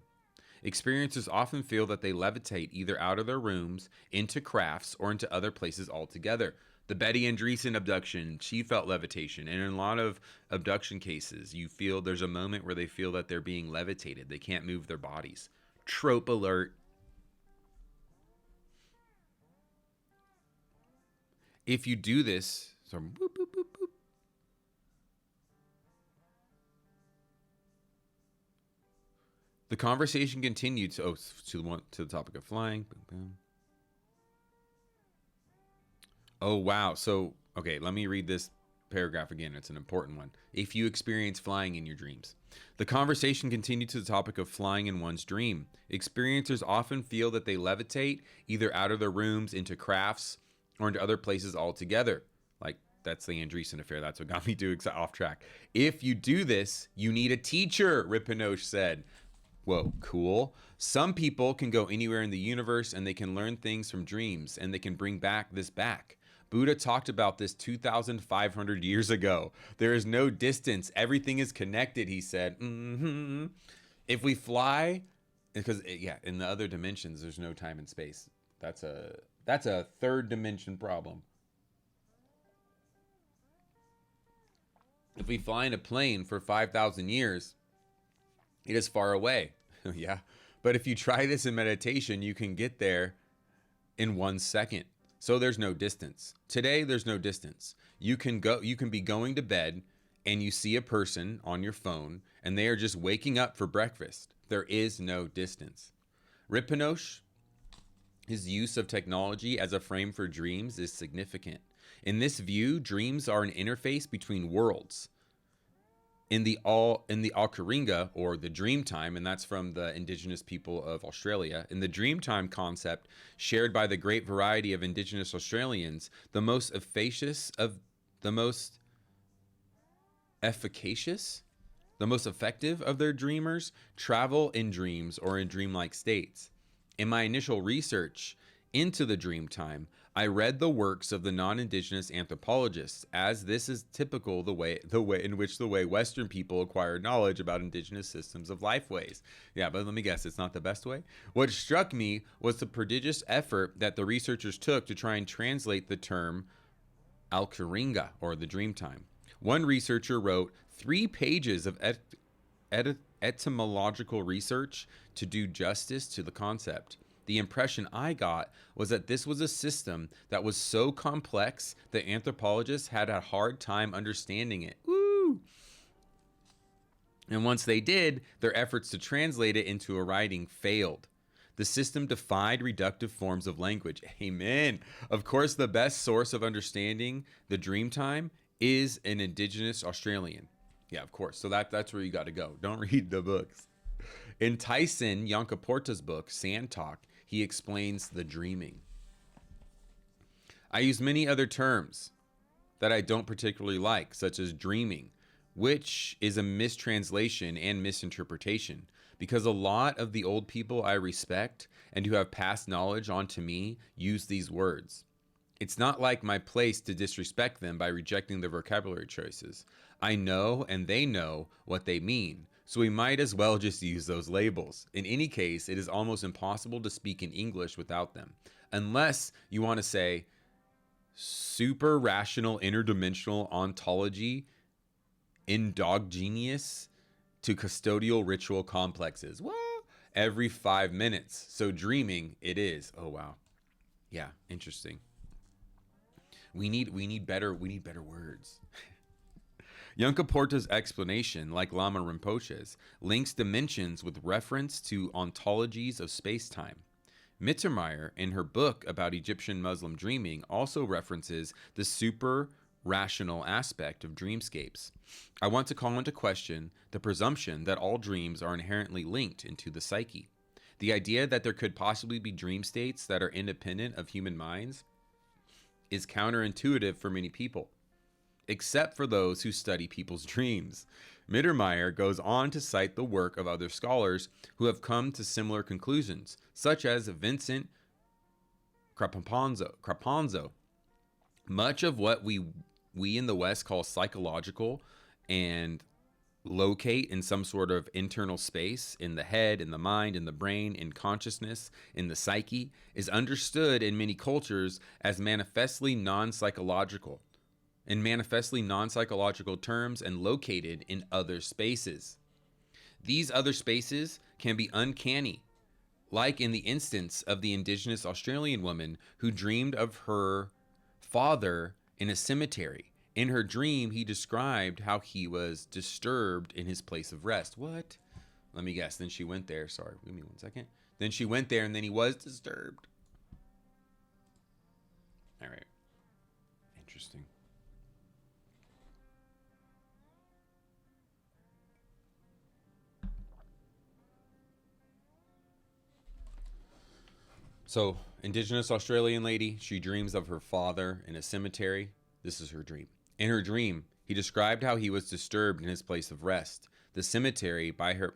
Experiencers often feel that they levitate either out of their rooms, into crafts, or into other places altogether. The Betty Andreessen abduction, she felt levitation. And in a lot of abduction cases, you feel there's a moment where they feel that they're being levitated. They can't move their bodies. Trope alert. If you do this, so boop, boop, boop, boop. The conversation continued to the topic of flying. Boom, boom. Oh, wow. So, okay, let me read this paragraph again. It's an important one. If you experience flying in your dreams. The conversation continued to the topic of flying in one's dream. Experiencers often feel that they levitate either out of their rooms, into crafts, or into other places altogether. Like, that's the Andreessen affair. That's what got me off track. If you do this, you need a teacher, Rinpoche said. Whoa, cool. Some people can go anywhere in the universe and they can learn things from dreams and they can bring this back. Buddha talked about this 2,500 years ago. There is no distance. Everything is connected, he said. If we fly, because in the other dimensions, there's no time and space. That's a third dimension problem. If we fly in a plane for 5,000 years, it is far away. Yeah. But if you try this in meditation, you can get there in 1 second. So there's no distance. Today, there's no distance. You can be going to bed and you see a person on your phone and they are just waking up for breakfast, there is no distance. Ripinosh, his use of technology as a frame for dreams is significant. In this view, dreams are an interface between worlds. In the Alkaringa, or the Dreamtime, and that's from the indigenous people of Australia, in the Dreamtime concept shared by the great variety of indigenous Australians, the most efficacious, the most effective of their dreamers travel in dreams or in dreamlike states. In my initial research into the Dreamtime, I read the works of the non-indigenous anthropologists, as this is typical the way in which Western people acquire knowledge about indigenous systems of lifeways. Yeah, but let me guess, it's not the best way. What struck me was the prodigious effort that the researchers took to try and translate the term Alkaringa, or the Dreamtime. One researcher wrote 3 pages of etymological research to do justice to the concept. The impression I got was that this was a system that was so complex that anthropologists had a hard time understanding it. Woo! And once they did, their efforts to translate it into a writing failed. The system defied reductive forms of language. Amen. Of course, the best source of understanding the Dreamtime is an indigenous Australian. Yeah, of course. So that's where you got to go. Don't read the books. In Tyson Yunkaporta's book, Sand Talk, he explains the dreaming. I use many other terms that I don't particularly like, such as dreaming, which is a mistranslation and misinterpretation, because a lot of the old people I respect and who have passed knowledge on to me use these words. It's not like my place to disrespect them by rejecting their vocabulary choices. I know and they know what they mean, so we might as well just use those labels. In any case, it is almost impossible to speak in English without them, unless you want to say super rational interdimensional ontology endogenous to custodial ritual complexes. What? Every 5 minutes. So dreaming it is. Oh wow. Yeah, interesting. We need better words. Yunkaporta's explanation, like Lama Rinpoche's, links dimensions with reference to ontologies of space-time. Mittermeier, in her book about Egyptian Muslim dreaming, also references the super-rational aspect of dreamscapes. I want to call into question the presumption that all dreams are inherently linked into the psyche. The idea that there could possibly be dream states that are independent of human minds is counterintuitive for many people, except for those who study people's dreams. Mittermeier goes on to cite the work of other scholars who have come to similar conclusions, such as Vincent Craponzo. Much of what we in the West call psychological and locate in some sort of internal space in the head, in the mind, in the brain, in consciousness, in the psyche, is understood in many cultures as manifestly non-psychological, in manifestly non-psychological terms, and located in other spaces. These other spaces can be uncanny, like in the instance of the indigenous Australian woman who dreamed of her father in a cemetery. In her dream, he described how he was disturbed in his place of rest. What? Let me guess. Then she went there. Sorry, give me 1 second. Then she went there and then he was disturbed. All right. Interesting. So, indigenous Australian lady, she dreams of her father in a cemetery. This is her dream. In her dream, he described how he was disturbed in his place of rest, the cemetery, by her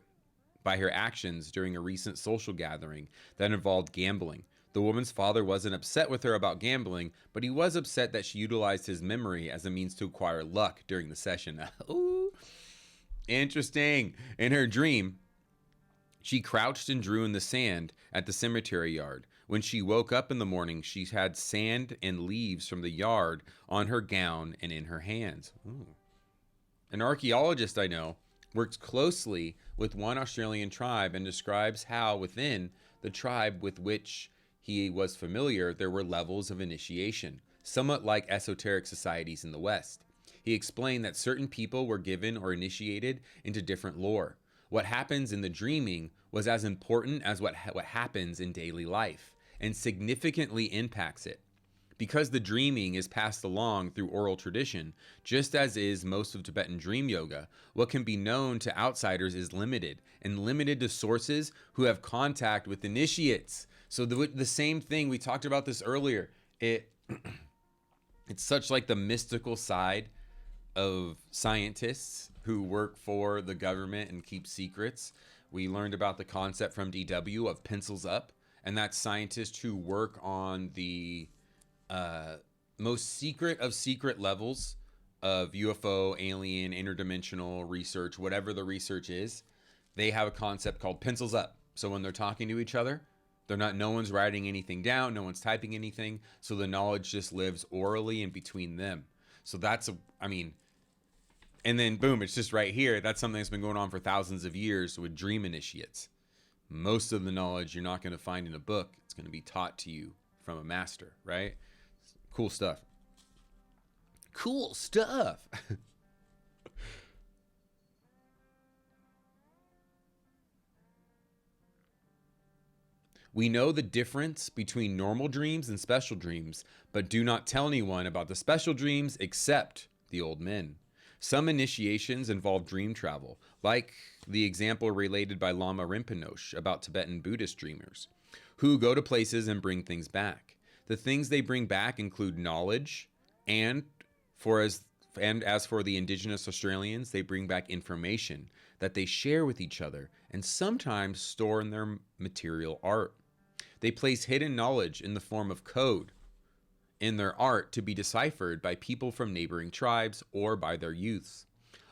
actions during a recent social gathering that involved gambling. The woman's father wasn't upset with her about gambling, but he was upset that she utilized his memory as a means to acquire luck during the session. Ooh, interesting. In her dream, she crouched and drew in the sand at the cemetery yard. When she woke up in the morning, she had sand and leaves from the yard on her gown and in her hands. Ooh. An archaeologist I know works closely with one Australian tribe and describes how within the tribe with which he was familiar, there were levels of initiation, somewhat like esoteric societies in the West. He explained that certain people were given or initiated into different lore. What happens in the dreaming was as important as what happens in daily life and significantly impacts it. Because the dreaming is passed along through oral tradition, just as is most of Tibetan dream yoga, what can be known to outsiders is limited and limited to sources who have contact with initiates. So the same thing, we talked about this earlier. It's such like the mystical side of scientists who work for the government and keep secrets. We learned about the concept from DW of pencils up, and that's scientists who work on the most secret of secret levels of UFO, alien, interdimensional research, whatever the research is. They have a concept called pencils up. So when they're talking to each other, no one's writing anything down, no one's typing anything, so the knowledge just lives orally in between them. So and then boom, it's just right here. That's something that's been going on for thousands of years with dream initiates. Most of the knowledge you're not going to find in a book. It's going to be taught to you from a master, right? Cool stuff. Cool stuff. We know the difference between normal dreams and special dreams, but do not tell anyone about the special dreams except the old men. Some initiations involve dream travel, like the example related by Lama Rinpoche about Tibetan Buddhist dreamers, who go to places and bring things back. The things they bring back include knowledge, and as for the indigenous Australians, they bring back information that they share with each other and sometimes store in their material art. They place hidden knowledge in the form of code in their art to be deciphered by people from neighboring tribes or by their youths.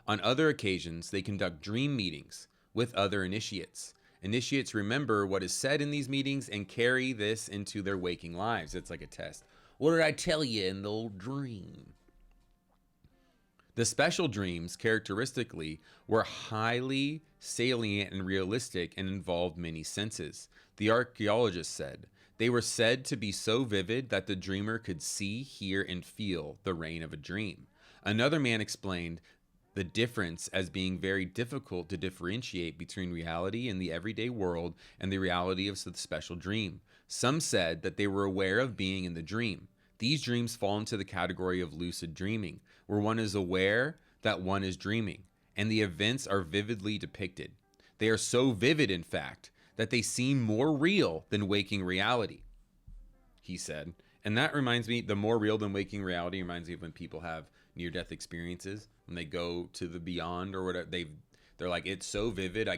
On other occasions, they conduct dream meetings with other initiates. Initiates remember what is said in these meetings and carry this into their waking lives. It's like a test. What did I tell you in the old dream? The special dreams, characteristically, were highly salient and realistic and involved many senses. The archaeologist said, they were said to be so vivid that the dreamer could see, hear, and feel the rain of a dream. Another man explained the difference as being very difficult to differentiate between reality in the everyday world and the reality of the special dream. Some said that they were aware of being in the dream. These dreams fall into the category of lucid dreaming, where one is aware that one is dreaming, and the events are vividly depicted. They are so vivid, in fact, that they seem more real than waking reality, he said. And that reminds me, the more real than waking reality reminds me of when people have near-death experiences, when they go to the beyond or whatever. They're like, it's so vivid,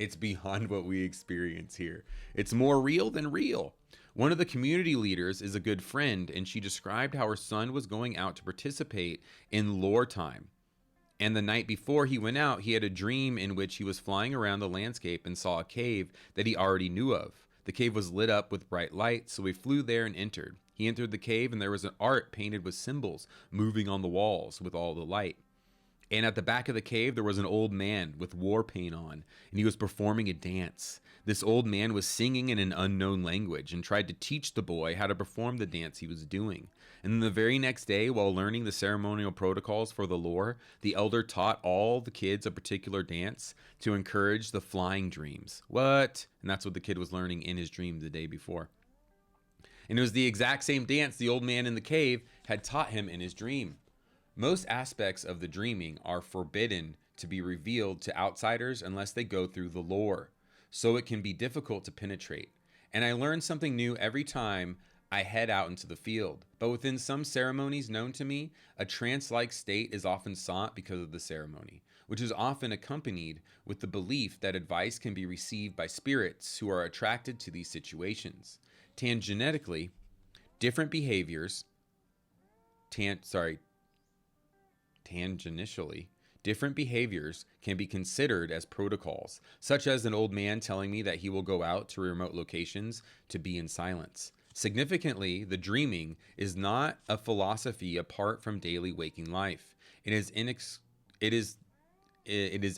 it's beyond what we experience here. It's more real than real. One of the community leaders is a good friend, and she described how her son was going out to participate in lore time. And the night before he went out, he had a dream in which he was flying around the landscape and saw a cave that he already knew of. The cave was lit up with bright light, so he flew there and entered. He entered the cave, and there was an art painted with symbols moving on the walls with all the light. And at the back of the cave, there was an old man with war paint on, and he was performing a dance. This old man was singing in an unknown language and tried to teach the boy how to perform the dance he was doing. And then the very next day, while learning the ceremonial protocols for the lore, the elder taught all the kids a particular dance to encourage the flying dreams. What? And that's what the kid was learning in his dream the day before. And it was the exact same dance the old man in the cave had taught him in his dream. Most aspects of the dreaming are forbidden to be revealed to outsiders unless they go through the lore, so it can be difficult to penetrate. And I learn something new every time I head out into the field. But within some ceremonies known to me, a trance-like state is often sought because of the ceremony, which is often accompanied with the belief that advice can be received by spirits who are attracted to these situations. Tangentially, different behaviors can be considered as protocols, such as an old man telling me that he will go out to remote locations to be in silence. Significantly, the dreaming is not a philosophy apart from daily waking life. It is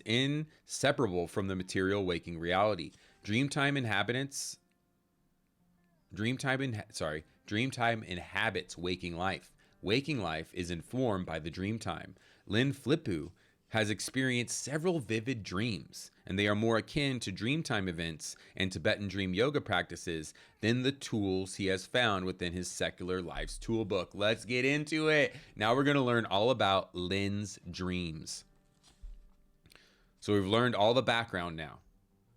inseparable from the material waking reality. Dreamtime inhabits waking life. Waking life is informed by the dream time. Lin Flippu has experienced several vivid dreams, and they are more akin to dreamtime events and Tibetan dream yoga practices than the tools he has found within his secular life's toolbook. Let's get into it. Now we're going to learn all about Lin's dreams. So we've learned all the background now.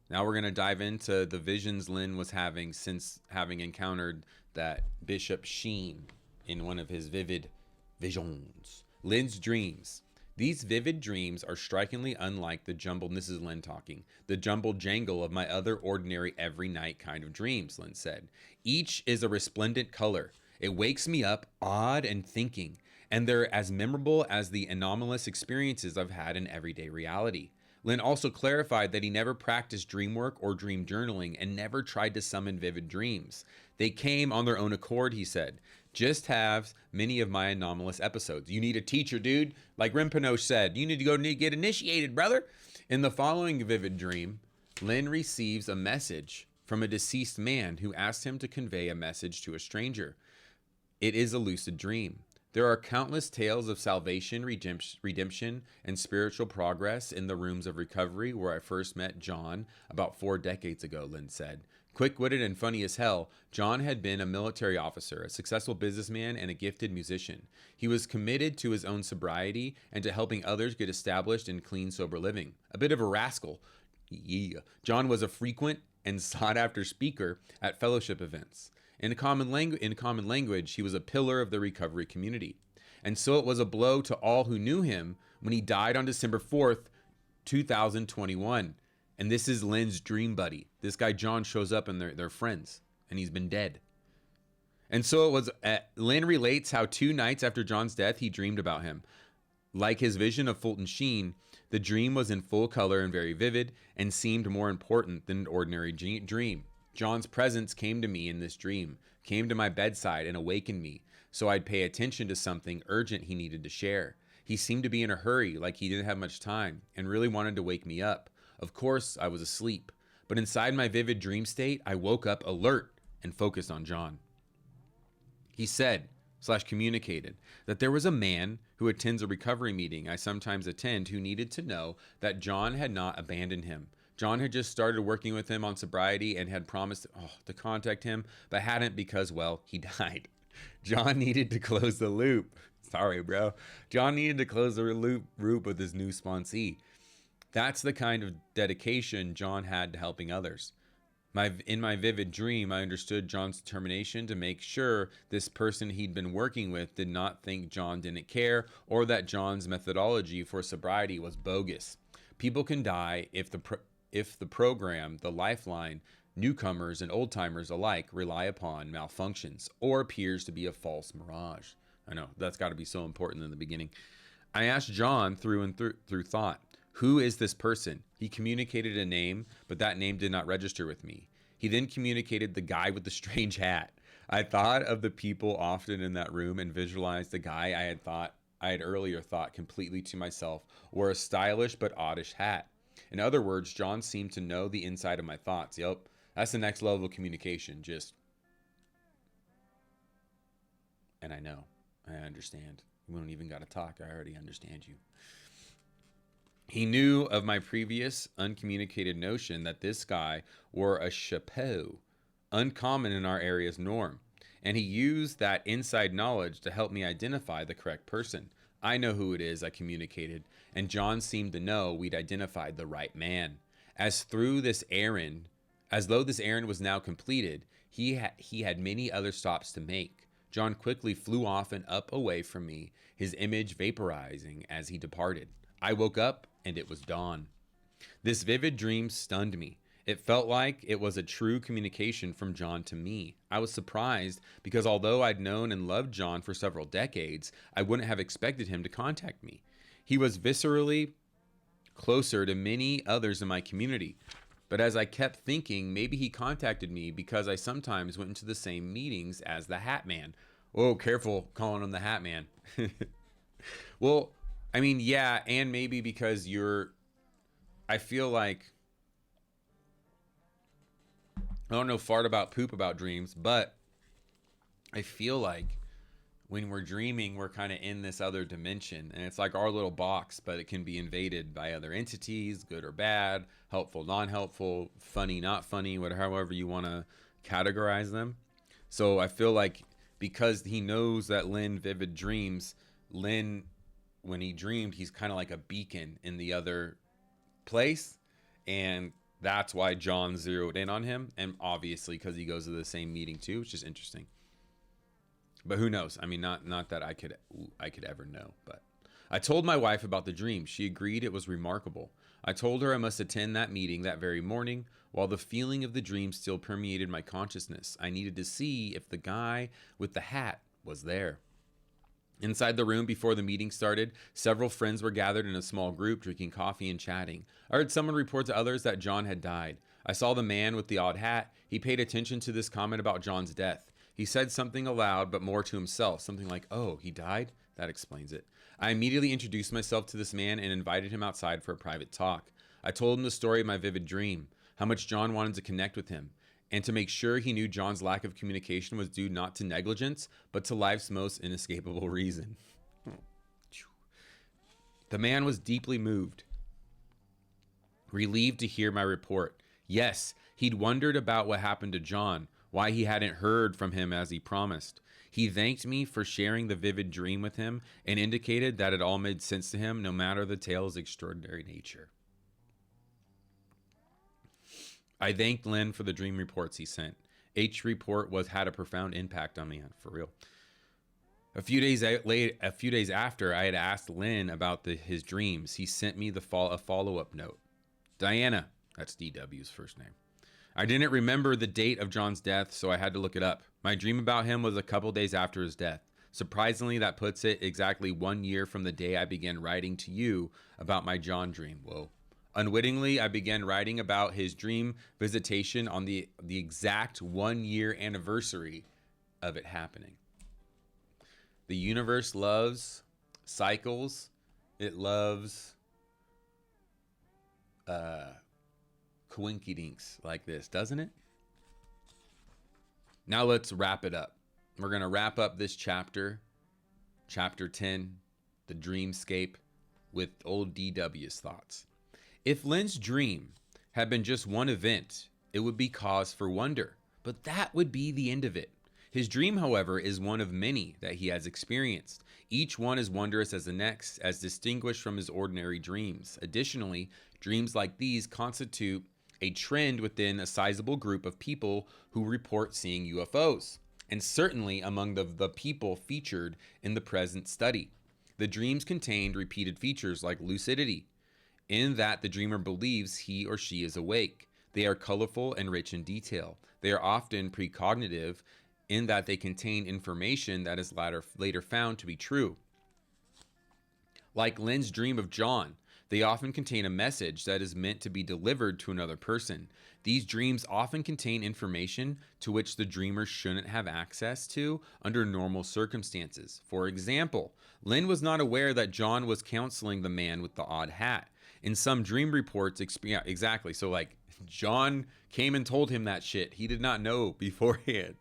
Now we're going to dive into the visions Lin was having since having encountered that Bishop Sheen in one of his vivid visions. Lin's dreams. These vivid dreams are strikingly unlike the jumbled, this is Lin talking, the jumbled jangle of my other ordinary every night kind of dreams, Lin said. Each is a resplendent color. It wakes me up odd and thinking, and they're as memorable as the anomalous experiences I've had in everyday reality. Lin also clarified that he never practiced dream work or dream journaling and never tried to summon vivid dreams. They came on their own accord, he said. Just have many of my anomalous episodes. You need a teacher, dude. Like Rinpoche said, you need to go get initiated, brother. In the following vivid dream, Lin receives a message from a deceased man who asked him to convey a message to a stranger. It is a lucid dream. There are countless tales of salvation, redemption, and spiritual progress in the rooms of recovery where I first met John about 4 decades ago, Lin said. Quick-witted and funny as hell, John had been a military officer, a successful businessman, and a gifted musician. He was committed to his own sobriety and to helping others get established in clean, sober living. A bit of a rascal. Yeah. John was a frequent and sought-after speaker at fellowship events. In common language, he was a pillar of the recovery community. And so it was a blow to all who knew him when he died on December 4th, 2021. And this is Lin's dream buddy. This guy John shows up and they're friends, and he's been dead. And so it was, Lin relates how 2 nights after John's death, he dreamed about him. Like his vision of Fulton Sheen, the dream was in full color and very vivid and seemed more important than an ordinary dream. John's presence came to me in this dream, came to my bedside and awakened me, so I'd pay attention to something urgent he needed to share. He seemed to be in a hurry, like he didn't have much time, and really wanted to wake me up. Of course, I was asleep, but inside my vivid dream state, I woke up alert and focused on John. He said, /communicated, that there was a man who attends a recovery meeting I sometimes attend who needed to know that John had not abandoned him. John had just started working with him on sobriety and had promised to contact him, but hadn't because, well, he died. John needed to close the loop. Sorry, bro. John needed to close the loop with his new sponsee. That's the kind of dedication John had to helping others. In my vivid dream, I understood John's determination to make sure this person he'd been working with did not think John didn't care or that John's methodology for sobriety was bogus. People can die if the program, the lifeline, newcomers and old-timers alike rely upon malfunctions or appears to be a false mirage. I know, that's got to be so important in the beginning. I asked John through thought, who is this person? He communicated a name, but that name did not register with me. He then communicated the guy with the strange hat. I thought of the people often in that room and visualized the guy I had earlier thought completely to myself wore a stylish but oddish hat. In other words, John seemed to know the inside of my thoughts. Yep, that's the next level of communication. And I know, I understand. We don't even got to talk. I already understand you. He knew of my previous uncommunicated notion that this guy wore a chapeau, uncommon in our area's norm, and he used that inside knowledge to help me identify the correct person. I know who it is, I communicated, and John seemed to know we'd identified the right man. As though this errand was now completed, he had many other stops to make. John quickly flew off and up away from me, his image vaporizing as he departed. I woke up, and it was dawn. This vivid dream stunned me. It felt like it was a true communication from John to me. I was surprised because although I'd known and loved John for several decades, I wouldn't have expected him to contact me. He was viscerally closer to many others in my community. But as I kept thinking, maybe he contacted me because I sometimes went into the same meetings as the Hat Man. Oh, careful calling him the Hat Man. Well, I mean, yeah, and maybe because I feel like, I don't know fart about poop about dreams, but I feel like when we're dreaming, we're kind of in this other dimension, and it's like our little box, but it can be invaded by other entities, good or bad, helpful, non-helpful, funny, not funny, whatever, however you want to categorize them. So I feel like because he knows that Lynn vivid dreams, Lynn, when he dreamed, he's kind of like a beacon in the other place, and that's why John zeroed in on him, and obviously because he goes to the same meeting too, which is interesting. But who knows? I mean, not that I could ever know. But I told my wife about the dream. She agreed it was remarkable. I told her I must attend that meeting that very morning. While the feeling of the dream still permeated my consciousness, I needed to see if the guy with the hat was there. Inside the room before the meeting started, several friends were gathered in a small group, drinking coffee and chatting. I heard someone report to others that John had died. I saw the man with the odd hat. He paid attention to this comment about John's death. He said something aloud, but more to himself. Something like, "Oh, he died? That explains it." I immediately introduced myself to this man and invited him outside for a private talk. I told him the story of my vivid dream, how much John wanted to connect with him, and to make sure he knew John's lack of communication was due not to negligence, but to life's most inescapable reason. The man was deeply moved, relieved to hear my report. Yes, he'd wondered about what happened to John, why he hadn't heard from him as he promised. He thanked me for sharing the vivid dream with him and indicated that it all made sense to him no matter the tale's extraordinary nature. I thanked Lynn for the dream reports he sent. Each report had a profound impact on me, for real. A few days after I had asked Lynn about his dreams, he sent me a follow-up note. Diana, that's DW's first name. I didn't remember the date of John's death, so I had to look it up. My dream about him was a couple days after his death. Surprisingly, that puts it exactly 1 year from the day I began writing to you about my John dream. Whoa. Unwittingly, I began writing about his dream visitation on the exact 1 year anniversary of it happening. The universe loves cycles. It loves coinkydinks like this, doesn't it? Now let's wrap it up. We're going to wrap up this chapter 10, the dreamscape, with old DW's thoughts. If Lynn's dream had been just one event, it would be cause for wonder, but that would be the end of it. His dream, however, is one of many that he has experienced. Each one is wondrous as the next, as distinguished from his ordinary dreams. Additionally, dreams like these constitute a trend within a sizable group of people who report seeing UFOs, and certainly among the people featured in the present study. The dreams contained repeated features like lucidity, in that the dreamer believes he or she is awake. They are colorful and rich in detail. They are often precognitive, in that they contain information that is later found to be true. Like Lynn's dream of John, they often contain a message that is meant to be delivered to another person. These dreams often contain information to which the dreamer shouldn't have access to under normal circumstances. For example, Lynn was not aware that John was counseling the man with the odd hat. In some dream reports, yeah, exactly. So like John came and told him that shit. He did not know beforehand.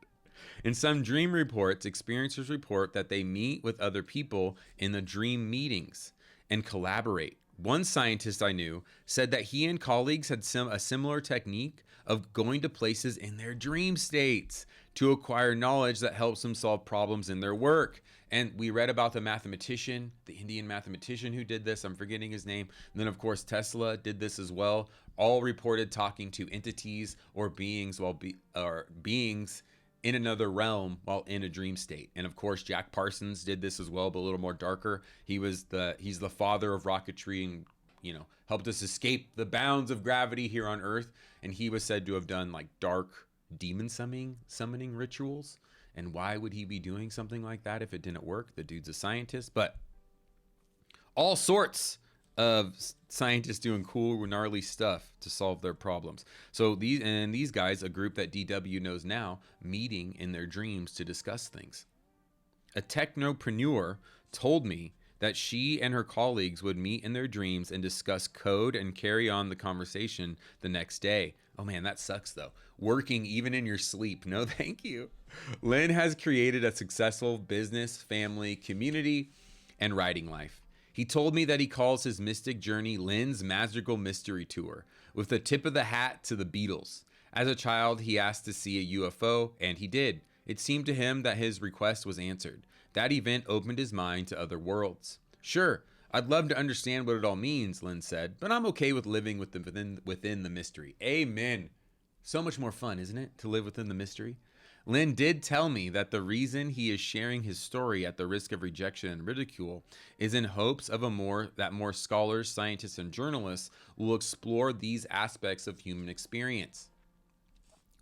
In some dream reports, experiencers report that they meet with other people in the dream meetings and collaborate. One scientist I knew said that he and colleagues had a similar technique of going to places in their dream states to acquire knowledge that helps them solve problems in their work. And we read about the mathematician, the Indian mathematician who did this. I'm forgetting his name. And then, of course, Tesla did this as well. All reported talking to entities or beings beings in another realm while in a dream state. And of course, Jack Parsons did this as well, but a little more darker. He's the father of rocketry and, helped us escape the bounds of gravity here on Earth. And he was said to have done like dark demon summoning rituals. And why would he be doing something like that if it didn't work? The dude's a scientist, but all sorts of scientists doing cool, gnarly stuff to solve their problems. So these guys, a group that DW knows now, meeting in their dreams to discuss things. A technopreneur told me that she and her colleagues would meet in their dreams and discuss code and carry on the conversation the next day. Oh man, that sucks though. Working even in your sleep. No, thank you. Lynn has created a successful business, family, community, and writing life. He told me that he calls his mystic journey Lynn's Magical Mystery Tour, with the tip of the hat to the Beatles. As a child, he asked to see a UFO, and he did. It seemed to him that his request was answered. That event opened his mind to other worlds. Sure, I'd love to understand what it all means, Lynn said, but I'm okay with living within the mystery. Amen. So much more fun, isn't it, to live within the mystery? Lynn did tell me that the reason he is sharing his story at the risk of rejection and ridicule is in hopes of that more scholars, scientists, and journalists will explore these aspects of human experience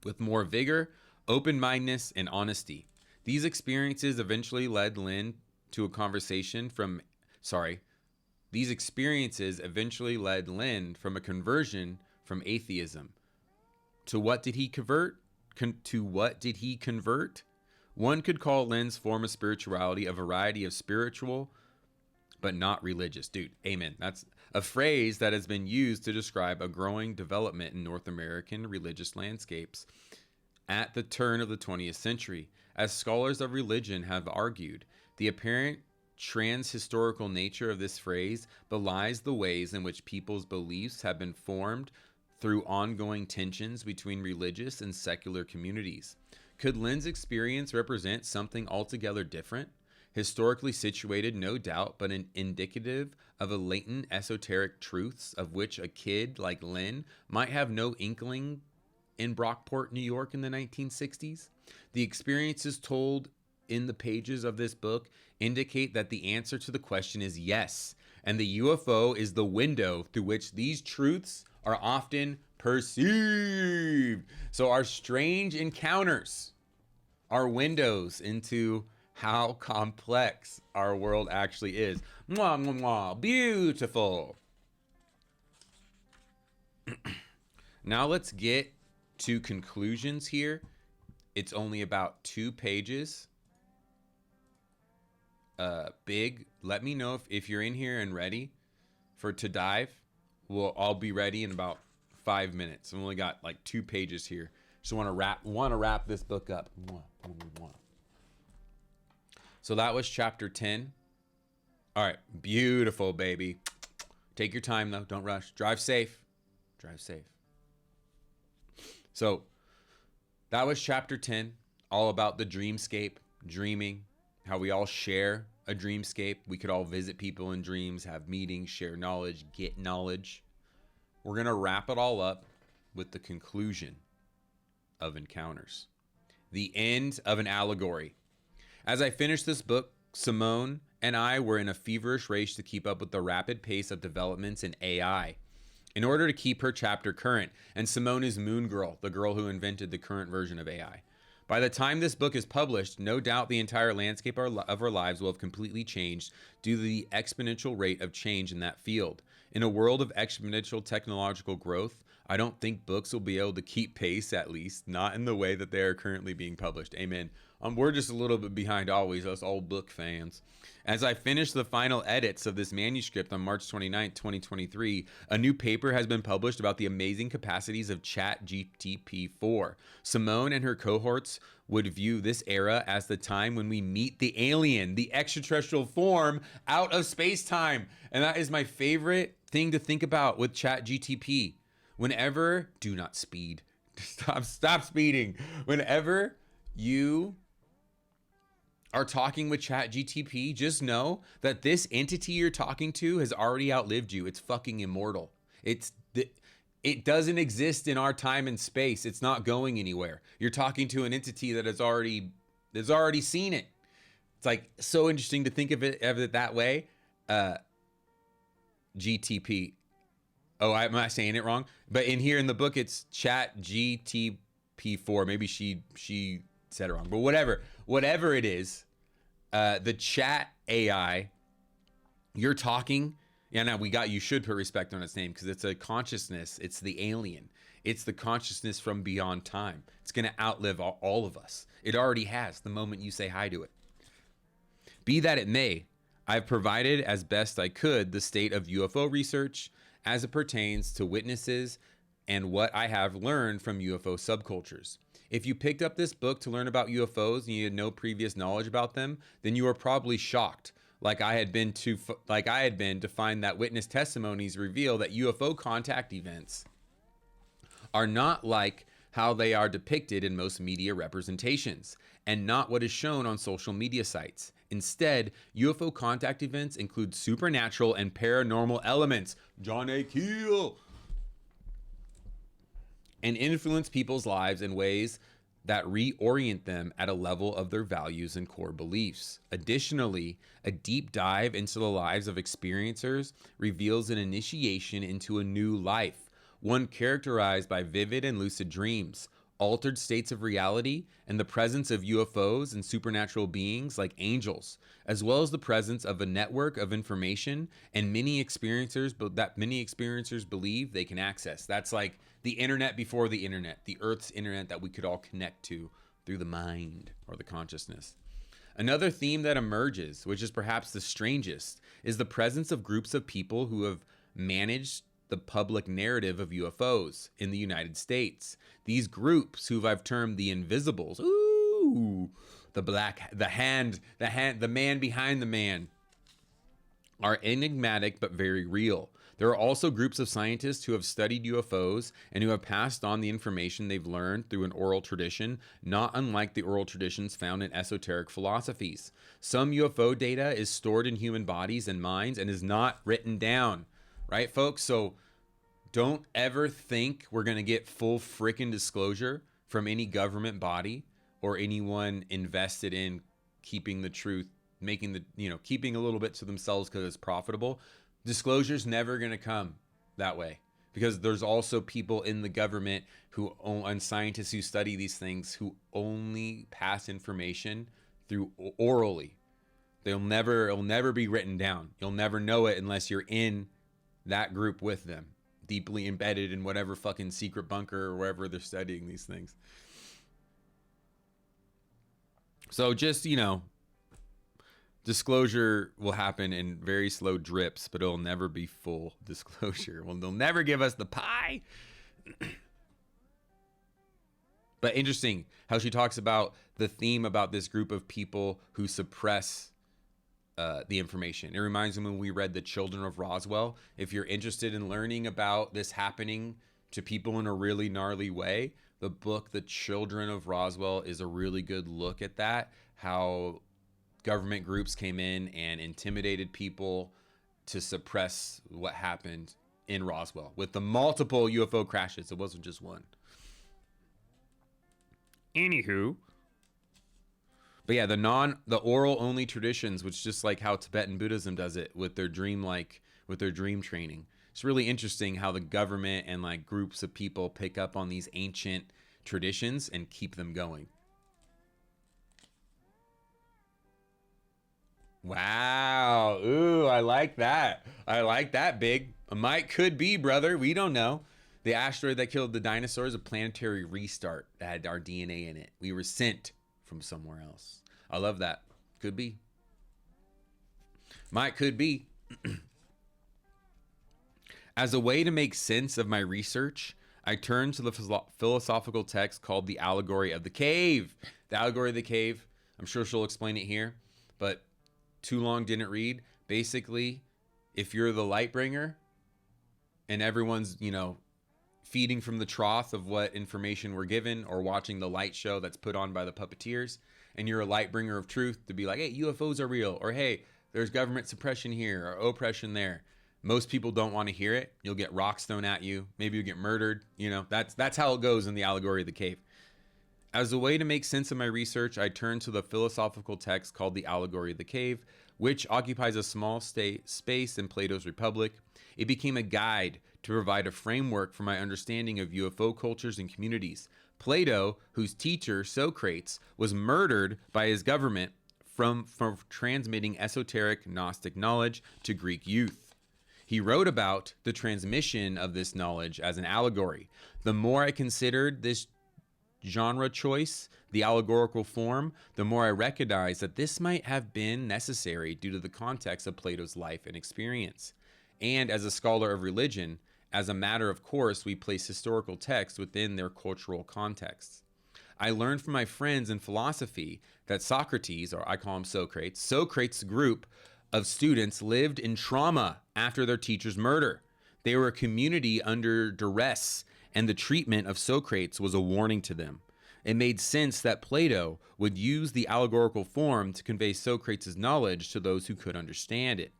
with more vigor, open-mindedness, and honesty. These experiences eventually led Lynn to a conversation from These experiences eventually led Lynn from a conversion from atheism. To what did he convert? One could call Lynn's form of spirituality a variety of spiritual, but not religious. Dude, amen. That's a phrase that has been used to describe a growing development in North American religious landscapes at the turn of the 20th century. As scholars of religion have argued, the apparent trans-historical nature of this phrase belies the ways in which people's beliefs have been formed through ongoing tensions between religious and secular communities. Could Lynn's experience represent something altogether different? Historically situated, no doubt, but indicative of a latent esoteric truths of which a kid like Lynn might have no inkling in Brockport, New York in the 1960s? The experiences told in the pages of this book indicate that the answer to the question is yes, and the UFO is the window through which these truths are often perceived. So our strange encounters are windows into how complex our world actually is. Mwah, mwah, mwah. Beautiful. Now let's get to conclusions here. It's only about 2 pages. Big. Let me know if you're in here and ready to dive. I'll be ready in about 5 minutes. I've only got like 2 pages here. Just want to wrap this book up. So that was chapter 10. All right, beautiful, baby. Take your time though. Don't rush. Drive safe. Drive safe. So that was chapter 10, all about the dreamscape, dreaming, how we all share a dreamscape. We could all visit people in dreams, have meetings, share knowledge, get knowledge. We're going to wrap it all up with the conclusion of Encounters, the end of an allegory. As I finished this book, Simone and I were in a feverish race to keep up with the rapid pace of developments in AI in order to keep her chapter current. And Simone is Moon Girl, the girl who invented the current version of AI. By the time this book is published, no doubt the entire landscape of our lives will have completely changed due to the exponential rate of change in that field. In a world of exponential technological growth, I don't think books will be able to keep pace, at least not in the way that they are currently being published. Amen. We're just a little bit behind always, us old book fans. As I finish the final edits of this manuscript on March 29, 2023, a new paper has been published about the amazing capacities of ChatGPT-4. Simone and her cohorts would view this era as the time when we meet the alien, the extraterrestrial form out of space-time. And that is my favorite thing to think about with ChatGPT. Whenever, do not speed. Stop speeding. Whenever you are talking with ChatGPT, just know that this entity you're talking to has already outlived you. It's fucking immortal. It doesn't exist in our time and space. It's not going anywhere. You're talking to an entity that has already seen it. It's like so interesting to think of it that way. GTP. Oh, am I saying it wrong? But in here in the book, it's ChatGTP4. Maybe she said it wrong, but whatever it is, the chat AI, you're talking. Yeah, now you should put respect on its name because it's a consciousness. It's the alien. It's the consciousness from beyond time. It's going to outlive all of us. It already has the moment you say hi to it. Be that it may, I've provided as best I could the state of UFO research as it pertains to witnesses and what I have learned from UFO subcultures. If you picked up this book to learn about UFOs and you had no previous knowledge about them, then you are probably shocked, like I had been to find that witness testimonies reveal that UFO contact events are not like how they are depicted in most media representations, and not what is shown on social media sites. Instead, UFO contact events include supernatural and paranormal elements, John A. Keel, and influence people's lives in ways that reorient them at a level of their values and core beliefs. Additionally, a deep dive into the lives of experiencers reveals an initiation into a new life, one characterized by vivid and lucid dreams, altered states of reality, and the presence of UFOs and supernatural beings like angels, as well as the presence of a network of information and many experiencers believe they can access. That's like the internet before the internet, the Earth's internet that we could all connect to through the mind or the consciousness. Another theme that emerges, which is perhaps the strangest, is the presence of groups of people who have managed the public narrative of UFOs in the United States. These groups, who I've termed the Invisibles, ooh, the man behind the man, are enigmatic but very real. There are also groups of scientists who have studied UFOs and who have passed on the information they've learned through an oral tradition, not unlike the oral traditions found in esoteric philosophies. Some UFO data is stored in human bodies and minds and is not written down. Right, folks? So don't ever think we're going to get full freaking disclosure from any government body or anyone invested in keeping the truth, keeping a little bit to themselves because it's profitable. Disclosure's never going to come that way, because there's also people in the government and scientists who study these things who only pass information through orally. It'll never be written down. You'll never know it unless you're in that group with them, deeply embedded in whatever fucking secret bunker or wherever they're studying these things. So just, disclosure will happen in very slow drips, but it'll never be full disclosure. Well, they'll never give us the pie. But interesting how she talks about the theme about this group of people who suppress the information. It reminds me when we read The Children of Roswell. If you're interested in learning about this happening to people in a really gnarly way, the book The Children of Roswell is a really good look at that, how government groups came in and intimidated people to suppress what happened in Roswell with the multiple UFO crashes. It wasn't just one. Anywho, but yeah, the oral only traditions, which just like how Tibetan Buddhism does it with their dream training. It's really interesting how the government and like groups of people pick up on these ancient traditions and keep them going. Wow. Ooh, I like that. I like that, Big. A might could be, brother. We don't know. The asteroid that killed the dinosaurs, a planetary restart that had our DNA in it. We were sent from somewhere else. I love that. Could be. Might could be. As a way to make sense of my research, I turned to the philosophical text called The Allegory of the Cave. The Allegory of the Cave. I'm sure she'll explain it here, but too long didn't read. Basically, if you're the light bringer and everyone's, feeding from the trough of what information we're given, or watching the light show that's put on by the puppeteers, and you're a light bringer of truth to be like, hey, UFOs are real, or hey, there's government suppression here or oppression there. Most people don't want to hear it. You'll get rocks thrown at you. Maybe you'll get murdered. That's how it goes in The Allegory of the Cave. As a way to make sense of my research, I turned to the philosophical text called The Allegory of the Cave, which occupies a small space in Plato's Republic. It became a guide to provide a framework for my understanding of UFO cultures and communities. Plato, whose teacher, Socrates, was murdered by his government for transmitting esoteric Gnostic knowledge to Greek youth. He wrote about the transmission of this knowledge as an allegory. The more I considered this genre choice, the allegorical form, the more I recognize that this might have been necessary due to the context of Plato's life and experience. And as a scholar of religion, as a matter of course, we place historical texts within their cultural contexts. I learned from my friends in philosophy that Socrates, or I call him Socrates, Socrates' group of students lived in trauma after their teacher's murder. They were a community under duress, and the treatment of Socrates was a warning to them. It made sense that Plato would use the allegorical form to convey Socrates' knowledge to those who could understand it.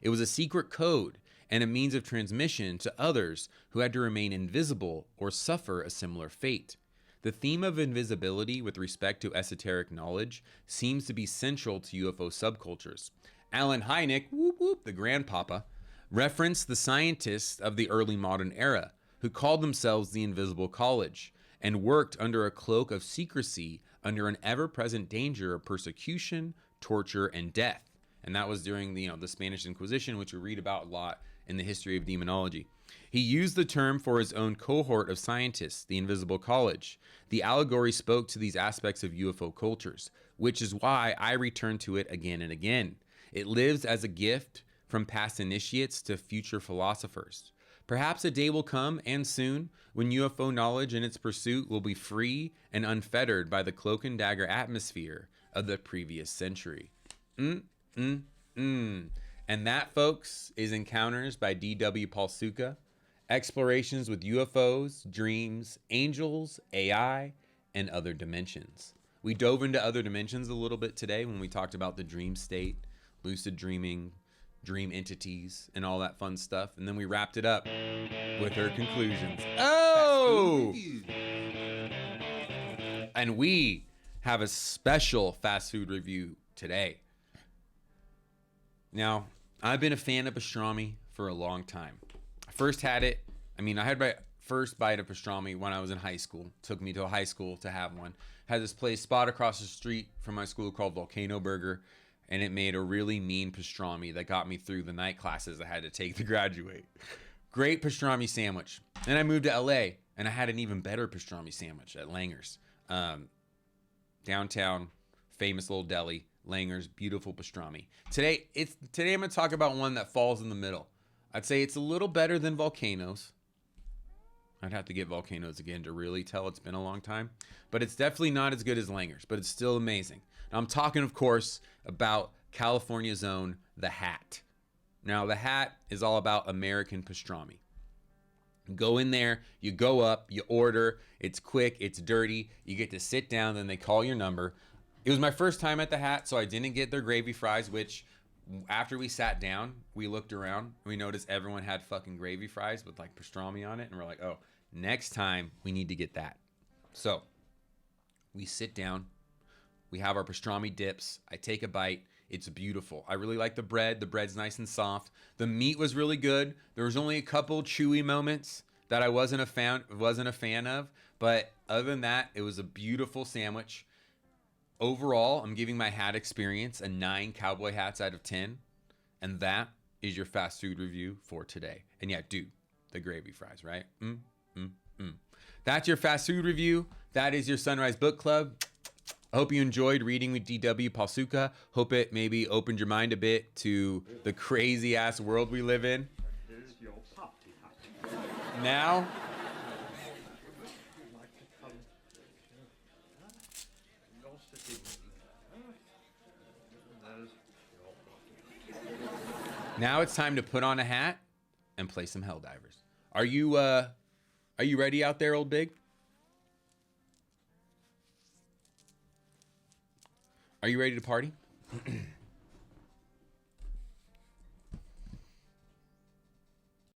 It was a secret code and a means of transmission to others who had to remain invisible or suffer a similar fate. The theme of invisibility with respect to esoteric knowledge seems to be central to UFO subcultures. Alan Hynek, whoop whoop, the grandpapa, referenced the scientists of the early modern era who called themselves the Invisible College and worked under a cloak of secrecy under an ever-present danger of persecution, torture, and death. And that was during the Spanish Inquisition, which we read about a lot in the history of demonology. He used the term for his own cohort of scientists, the Invisible College. The allegory spoke to these aspects of UFO cultures, which is why I return to it again and again. It lives as a gift from past initiates to future philosophers. Perhaps a day will come, and soon, when UFO knowledge and its pursuit will be free and unfettered by the cloak and dagger atmosphere of the previous century. And that, folks, is Encounters by DW Pasulka. Explorations with UFOs, dreams, angels, AI, and other dimensions. We dove into other dimensions a little bit today when we talked about the dream state, lucid dreaming, dream entities, and all that fun stuff. And then we wrapped it up with her conclusions. Oh! And we have a special fast food review today. Now, I've been a fan of pastrami for a long time. I first had it, I had my first bite of pastrami when I was in high school. It took me to a high school to have one. Had this place spot across the street from my school called Volcano Burger, and it made a really mean pastrami that got me through the night classes I had to take to graduate. Great pastrami sandwich. Then I moved to LA, and I had an even better pastrami sandwich at Langer's. Downtown, famous little deli, Langer's, beautiful pastrami. Today I'm going to talk about one that falls in the middle. I'd say it's a little better than Volcano's. I'd have to get Volcano's again to really tell it's been a long time. But it's definitely not as good as Langer's, but it's still amazing. Now, I'm talking, of course, about California's own The Hat. Now, The Hat is all about American pastrami. You go in there, you go up, you order, it's quick, it's dirty, you get to sit down, then they call your number. It was my first time at The Hat, so I didn't get their gravy fries, which after we sat down, we looked around, we noticed everyone had fucking gravy fries with like pastrami on it, and we're like, oh, next time we need to get that. So we sit down, we have our pastrami dips, I take a bite, it's beautiful. I really like the bread. The bread's nice and soft. The meat was really good. There was only a couple chewy moments that I wasn't a fan of, but other than that, it was a beautiful sandwich. Overall, I'm giving my hat experience a 9 cowboy hats out of 10, and that is your fast food review for today. And yeah, dude, the gravy fries, right? That's your fast food review. That is your Sunrise Book Club. I hope you enjoyed reading with DW Pasulka. Hope it maybe opened your mind a bit to the crazy ass world we live in. Now, it's time to put on a hat and play some Helldivers. Are you ready out there, old big? Are you ready to party?